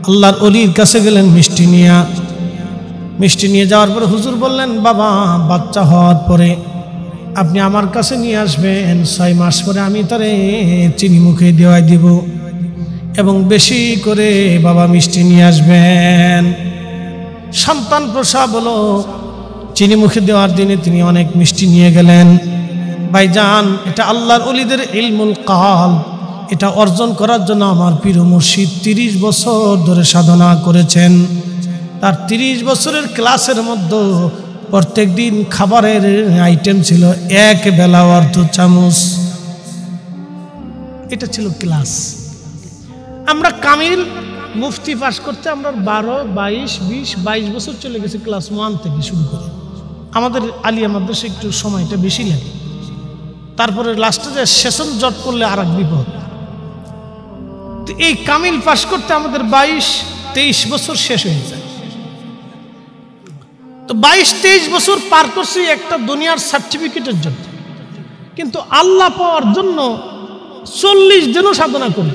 আল্লাহর ওলির কাছে গেলেন মিষ্টি নিয়ে যাওয়ার পরে হুজুর বললেন, বাবা বাচ্চা হওয়ার পরে আপনি আমার কাছে নিয়ে আসবেন, 6 মাস পরে আমি তারে চিনি মুখে দেওয়াই দিব, এবং বেশি করে বাবা মিষ্টি নিয়ে আসবেন। সন্তান প্রসব হলো, চিনি মুখে দেওয়ার দিনে তিনি অনেক মিষ্টি নিয়ে গেলেন। ভাইজান, এটা আল্লাহর ওলিদের ইলমুল কাল, এটা অর্জন করার জন্য আমার পীর মুর্শিদ 30 বছর ধরে সাধনা করেছেন। তার 30 বছরের ক্লাসের মধ্যে প্রত্যেক দিন খাবারের আইটেম ছিল 1 বেলা অর্ধ চামচ। এটা ছিল ক্লাস। আমরা কামিল মুফতি পাস করতে আমরা 12, 22, 20, 22 বছর চলে গেছে ক্লাস 1 থেকে শুরু করে। আমাদের আলিয়া মাদ্রাসা একটু সময়টা বেশি লাগে। তারপরে লাস্টে যে সেশন জট করলে আর এক বিপদ। তো এই কামিল পাস করতে আমাদের 22-23 বছর শেষ হয়ে যায়। তো 22-23 বছর পার করছি একটা দুনিয়ার সার্টিফিকেটের জন্য। কিন্তু আল্লাহ পাওয়ার জন্য 40 দিনও সাধনা করি।